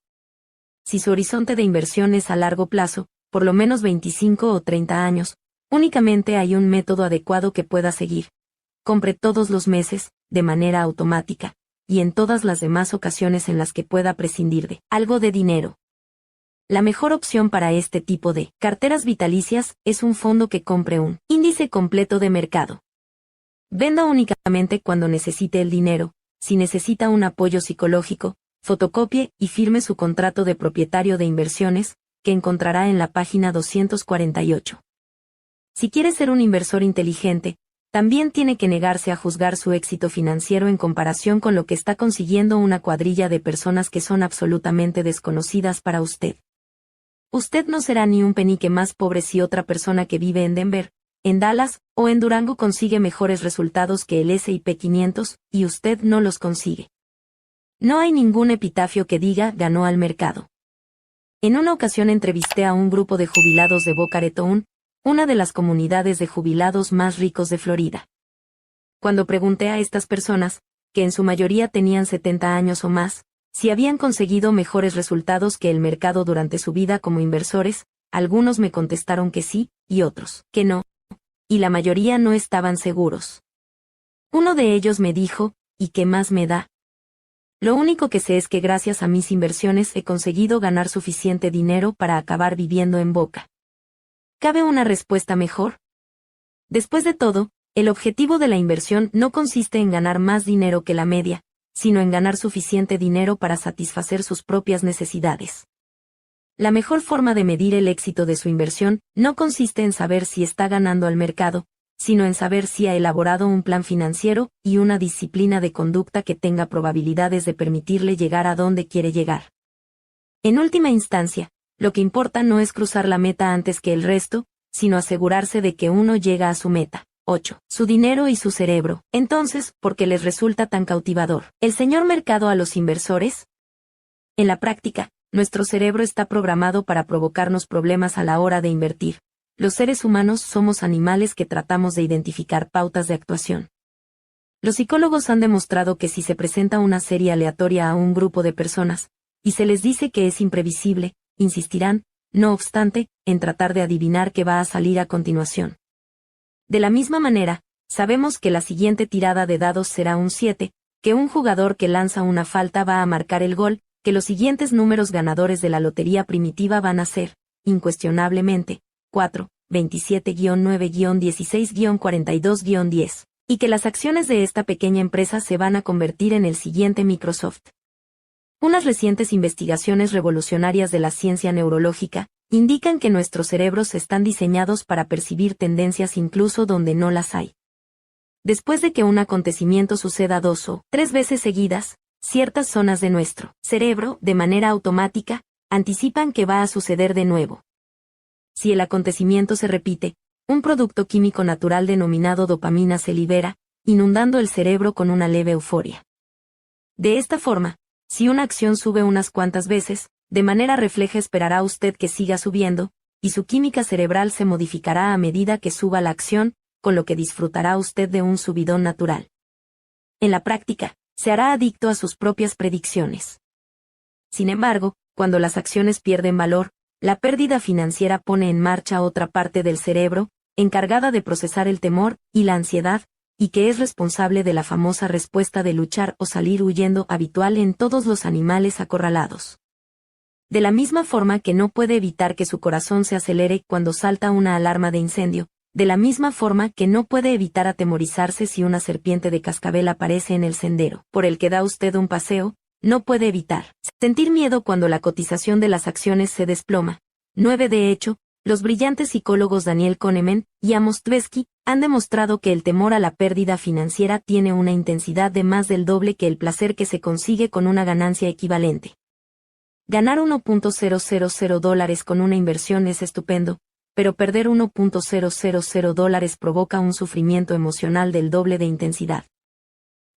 Si su horizonte de inversión es a largo plazo, por lo menos 25 o 30 años, únicamente hay un método adecuado que pueda seguir. Compre todos los meses, de manera automática, y en todas las demás ocasiones en las que pueda prescindir de algo de dinero. La mejor opción para este tipo de carteras vitalicias es un fondo que compre un índice completo de mercado. Venda únicamente cuando necesite el dinero. Si necesita un apoyo psicológico, fotocopie y firme su contrato de propietario de inversiones, que encontrará en la página 248. Si quiere ser un inversor inteligente, también tiene que negarse a juzgar su éxito financiero en comparación con lo que está consiguiendo una cuadrilla de personas que son absolutamente desconocidas para usted. Usted no será ni un penique más pobre si otra persona que vive en Denver, en Dallas o en Durango consigue mejores resultados que el S&P 500 y usted no los consigue. No hay ningún epitafio que diga ganó al mercado. En una ocasión entrevisté a un grupo de jubilados de Boca Raton, una de las comunidades de jubilados más ricos de Florida. Cuando pregunté a estas personas, que en su mayoría tenían 70 años o más, si habían conseguido mejores resultados que el mercado durante su vida como inversores, algunos me contestaron que sí, y otros, que no, y la mayoría no estaban seguros. Uno de ellos me dijo, ¿y qué más me da? Lo único que sé es que gracias a mis inversiones he conseguido ganar suficiente dinero para acabar viviendo en Boca. ¿Cabe una respuesta mejor? Después de todo, el objetivo de la inversión no consiste en ganar más dinero que la media, sino en ganar suficiente dinero para satisfacer sus propias necesidades. La mejor forma de medir el éxito de su inversión no consiste en saber si está ganando al mercado, sino en saber si ha elaborado un plan financiero y una disciplina de conducta que tenga probabilidades de permitirle llegar a donde quiere llegar. En última instancia, lo que importa no es cruzar la meta antes que el resto, sino asegurarse de que uno llega a su meta. 8. Su dinero y su cerebro. Entonces, ¿por qué les resulta tan cautivador el señor mercado a los inversores? En la práctica, nuestro cerebro está programado para provocarnos problemas a la hora de invertir. Los seres humanos somos animales que tratamos de identificar pautas de actuación. Los psicólogos han demostrado que si se presenta una serie aleatoria a un grupo de personas, y se les dice que es imprevisible, insistirán, no obstante, en tratar de adivinar qué va a salir a continuación. De la misma manera, sabemos que la siguiente tirada de dados será un 7, que un jugador que lanza una falta va a marcar el gol, que los siguientes números ganadores de la lotería primitiva van a ser, incuestionablemente, 4, 27-9-16-42-10, y que las acciones de esta pequeña empresa se van a convertir en el siguiente Microsoft. Unas recientes investigaciones revolucionarias de la ciencia neurológica indican que nuestros cerebros están diseñados para percibir tendencias incluso donde no las hay. Después de que un acontecimiento suceda 2 o 3 veces seguidas, ciertas zonas de nuestro cerebro, de manera automática, anticipan que va a suceder de nuevo. Si el acontecimiento se repite, un producto químico natural denominado dopamina se libera, inundando el cerebro con una leve euforia. De esta forma, si una acción sube unas cuantas veces, de manera refleja esperará usted que siga subiendo, y su química cerebral se modificará a medida que suba la acción, con lo que disfrutará usted de un subidón natural. En la práctica, se hará adicto a sus propias predicciones. Sin embargo, cuando las acciones pierden valor, la pérdida financiera pone en marcha otra parte del cerebro, encargada de procesar el temor y la ansiedad, y que es responsable de la famosa respuesta de luchar o salir huyendo habitual en todos los animales acorralados. De la misma forma que no puede evitar que su corazón se acelere cuando salta una alarma de incendio, de la misma forma que no puede evitar atemorizarse si una serpiente de cascabel aparece en el sendero por el que da usted un paseo, no puede evitar sentir miedo cuando la cotización de las acciones se desploma. 9. De hecho, los brillantes psicólogos Daniel Kahneman y Amos Tversky han demostrado que el temor a la pérdida financiera tiene una intensidad de más del doble que el placer que se consigue con una ganancia equivalente. Ganar $1.000 con una inversión es estupendo, pero perder $1.000 provoca un sufrimiento emocional del doble de intensidad.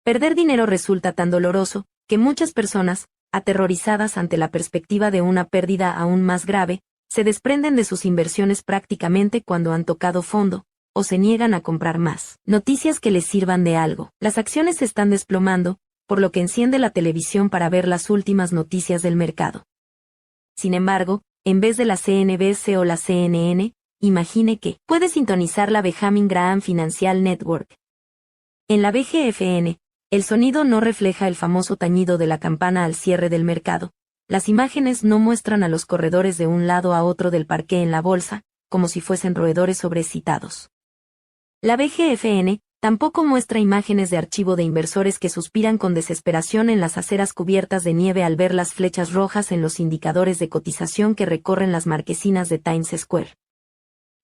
Perder dinero resulta tan doloroso, que muchas personas, aterrorizadas ante la perspectiva de una pérdida aún más grave, se desprenden de sus inversiones prácticamente cuando han tocado fondo, o se niegan a comprar más noticias que les sirvan de algo. Las acciones se están desplomando, por lo que enciende la televisión para ver las últimas noticias del mercado. Sin embargo, en vez de la CNBC o la CNN, imagine que puede sintonizar la Benjamin Graham Financial Network. En la BGFN, El sonido no refleja el famoso tañido de la campana al cierre del mercado. Las imágenes no muestran a los corredores de un lado a otro del parqué en la bolsa, como si fuesen roedores sobreexcitados. La BGFN tampoco muestra imágenes de archivo de inversores que suspiran con desesperación en las aceras cubiertas de nieve al ver las flechas rojas en los indicadores de cotización que recorren las marquesinas de Times Square.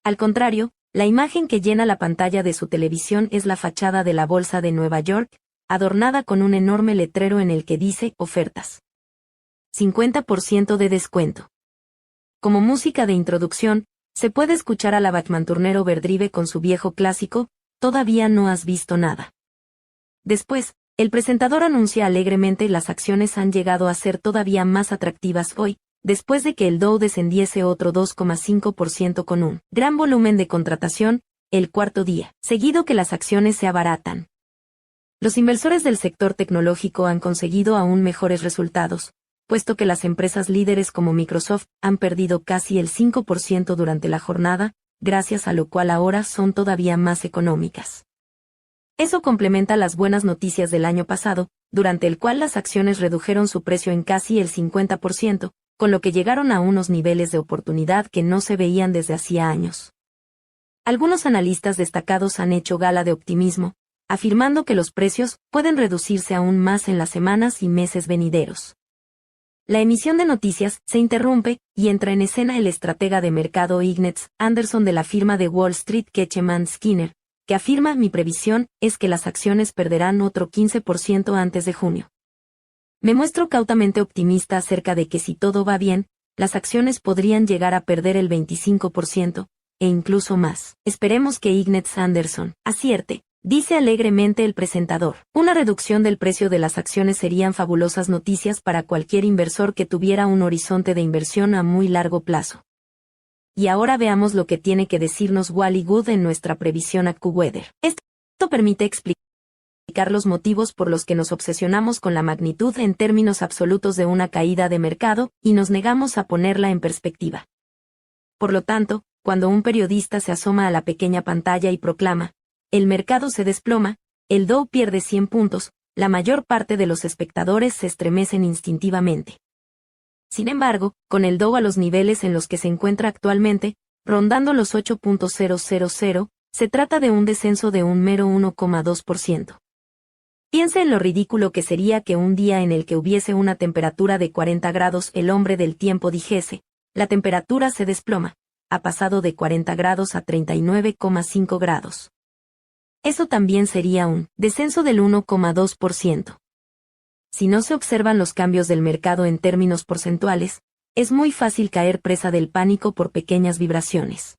Al contrario, la imagen que llena la pantalla de su televisión es la fachada de la Bolsa de Nueva York, adornada con un enorme letrero en el que dice «Ofertas. 50% de descuento». Como música de introducción, se puede escuchar a la Batman-Turner Overdrive con su viejo clásico, «Todavía no has visto nada». Después, el presentador anuncia alegremente las acciones han llegado a ser todavía más atractivas hoy, después de que el Dow descendiese otro 2,5% con un gran volumen de contratación, el cuarto día seguido que las acciones se abaratan. Los inversores del sector tecnológico han conseguido aún mejores resultados, puesto que las empresas líderes como Microsoft han perdido casi el 5% durante la jornada, gracias a lo cual ahora son todavía más económicas. Eso complementa las buenas noticias del año pasado, durante el cual las acciones redujeron su precio en casi el 50%, con lo que llegaron a unos niveles de oportunidad que no se veían desde hacía años. Algunos analistas destacados han hecho gala de optimismo, afirmando que los precios pueden reducirse aún más en las semanas y meses venideros. La emisión de noticias se interrumpe y entra en escena el estratega de mercado Ignetz Anderson de la firma de Wall Street Ketcheman Skinner, que afirma: mi previsión es que las acciones perderán otro 15% antes de junio. Me muestro cautamente optimista acerca de que si todo va bien, las acciones podrían llegar a perder el 25%, e incluso más. Esperemos que Ignetz Anderson acierte, dice alegremente el presentador. Una reducción del precio de las acciones serían fabulosas noticias para cualquier inversor que tuviera un horizonte de inversión a muy largo plazo. Y ahora veamos lo que tiene que decirnos Wally Good en nuestra previsión AccuWeather. Esto permite explicar los motivos por los que nos obsesionamos con la magnitud en términos absolutos de una caída de mercado y nos negamos a ponerla en perspectiva. Por lo tanto, cuando un periodista se asoma a la pequeña pantalla y proclama: el mercado se desploma, el Dow pierde 100 puntos, la mayor parte de los espectadores se estremecen instintivamente. Sin embargo, con el Dow a los niveles en los que se encuentra actualmente, rondando los 8.000, se trata de un descenso de un mero 1,2%. Piense en lo ridículo que sería que un día en el que hubiese una temperatura de 40 grados el hombre del tiempo dijese: la temperatura se desploma, ha pasado de 40 grados a 39,5 grados. Eso también sería un descenso del 1,2%. Si no se observan los cambios del mercado en términos porcentuales, es muy fácil caer presa del pánico por pequeñas vibraciones.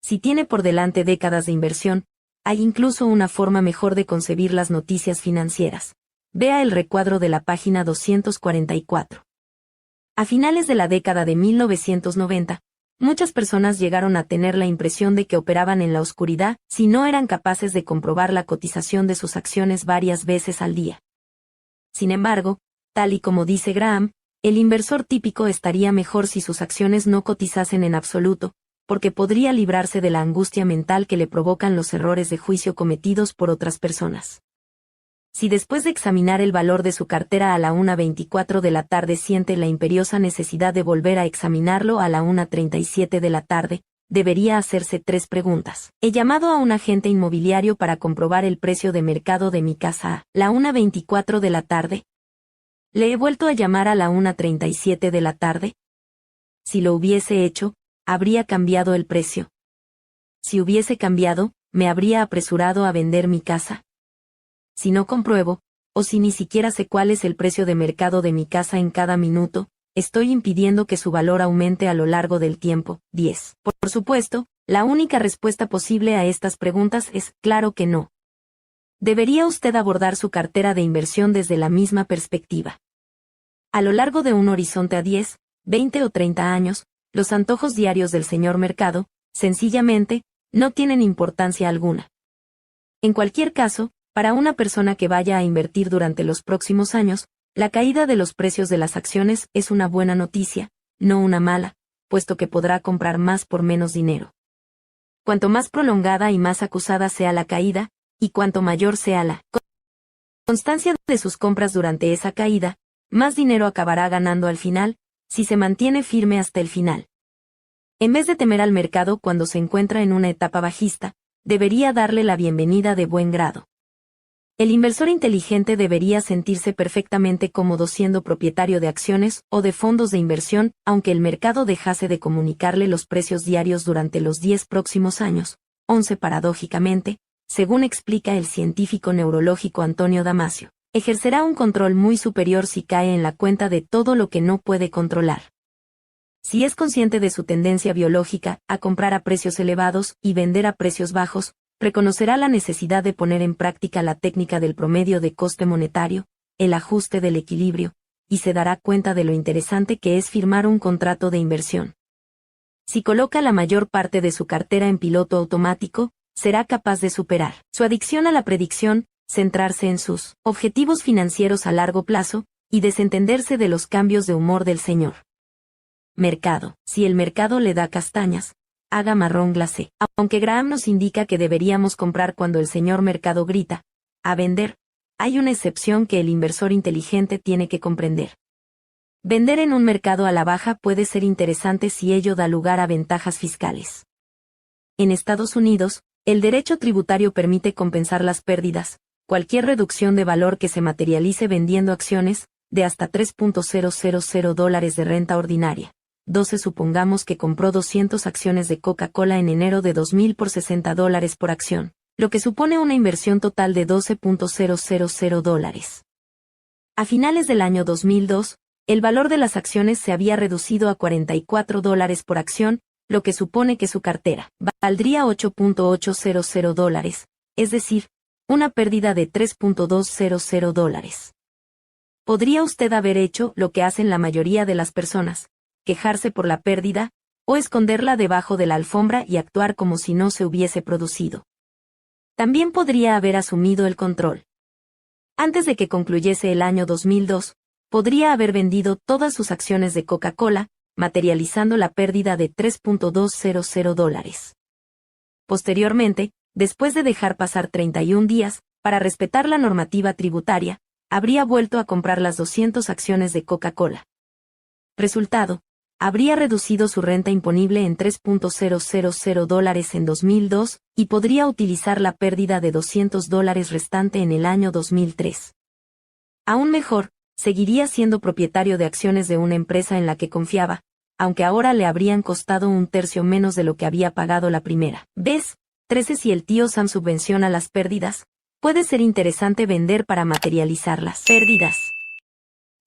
Si tiene por delante décadas de inversión, hay incluso una forma mejor de concebir las noticias financieras. Vea el recuadro de la página 244. A finales de la década de 1990, muchas personas llegaron a tener la impresión de que operaban en la oscuridad si no eran capaces de comprobar la cotización de sus acciones varias veces al día. Sin embargo, tal y como dice Graham, el inversor típico estaría mejor si sus acciones no cotizasen en absoluto, porque podría librarse de la angustia mental que le provocan los errores de juicio cometidos por otras personas. Si después de examinar el valor de su cartera a la 1:24 de la tarde siente la imperiosa necesidad de volver a examinarlo a la 1:37 de la tarde, debería hacerse 3 preguntas. He llamado a un agente inmobiliario para comprobar el precio de mercado de mi casa a la 1:24 de la tarde. ¿Le he vuelto a llamar a la 1:37 de la tarde? Si lo hubiese hecho, ¿habría cambiado el precio? Si hubiese cambiado, ¿me habría apresurado a vender mi casa? Si no compruebo, o si ni siquiera sé cuál es el precio de mercado de mi casa en cada minuto, estoy impidiendo que su valor aumente a lo largo del tiempo. 10. Por supuesto, la única respuesta posible a estas preguntas es claro que no. Debería usted abordar su cartera de inversión desde la misma perspectiva. A lo largo de un horizonte a 10, 20 o 30 años, los antojos diarios del señor mercado, sencillamente, no tienen importancia alguna. En cualquier caso, para una persona que vaya a invertir durante los próximos años, la caída de los precios de las acciones es una buena noticia, no una mala, puesto que podrá comprar más por menos dinero. Cuanto más prolongada y más acusada sea la caída, y cuanto mayor sea la constancia de sus compras durante esa caída, más dinero acabará ganando al final, si se mantiene firme hasta el final. En vez de temer al mercado cuando se encuentra en una etapa bajista, debería darle la bienvenida de buen grado. El inversor inteligente debería sentirse perfectamente cómodo siendo propietario de acciones o de fondos de inversión, aunque el mercado dejase de comunicarle los precios diarios durante los 10 próximos años. 11 Paradójicamente, según explica el científico neurológico Antonio Damasio, ejercerá un control muy superior si cae en la cuenta de todo lo que no puede controlar. Si es consciente de su tendencia biológica a comprar a precios elevados y vender a precios bajos, reconocerá la necesidad de poner en práctica la técnica del promedio de coste monetario, el ajuste del equilibrio, y se dará cuenta de lo interesante que es firmar un contrato de inversión. Si coloca la mayor parte de su cartera en piloto automático, será capaz de superar su adicción a la predicción, centrarse en sus objetivos financieros a largo plazo, y desentenderse de los cambios de humor del señor mercado. Si el mercado le da castañas, haga marrón glacé. Aunque Graham nos indica que deberíamos comprar cuando el señor mercado grita, a vender, hay una excepción que el inversor inteligente tiene que comprender. Vender en un mercado a la baja puede ser interesante si ello da lugar a ventajas fiscales. En Estados Unidos, el derecho tributario permite compensar las pérdidas, cualquier reducción de valor que se materialice vendiendo acciones, de hasta $3.000 de renta ordinaria. 12 Supongamos que compró 200 acciones de Coca-Cola en enero de 2000 por $60 por acción, lo que supone una inversión total de $12.000. A finales del año 2002, el valor de las acciones se había reducido a $44 por acción, lo que supone que su cartera valdría $8.800, es decir, una pérdida de $3.200. ¿Podría usted haber hecho lo que hacen la mayoría de las personas? Quejarse por la pérdida, o esconderla debajo de la alfombra y actuar como si no se hubiese producido. También podría haber asumido el control. Antes de que concluyese el año 2002, podría haber vendido todas sus acciones de Coca-Cola, materializando la pérdida de $3.200. Posteriormente, después de dejar pasar 31 días, para respetar la normativa tributaria, habría vuelto a comprar las 200 acciones de Coca-Cola. Resultado, habría reducido su renta imponible en $3.000 en 2002, y podría utilizar la pérdida de $200 restante en el año 2003. Aún mejor, seguiría siendo propietario de acciones de una empresa en la que confiaba, aunque ahora le habrían costado un tercio menos de lo que había pagado la primera vez. 13 Si el tío Sam subvenciona las pérdidas, puede ser interesante vender para materializar las pérdidas.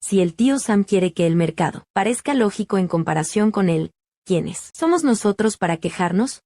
Si el tío Sam quiere que el mercado parezca lógico en comparación con él, ¿quiénes somos nosotros para quejarnos?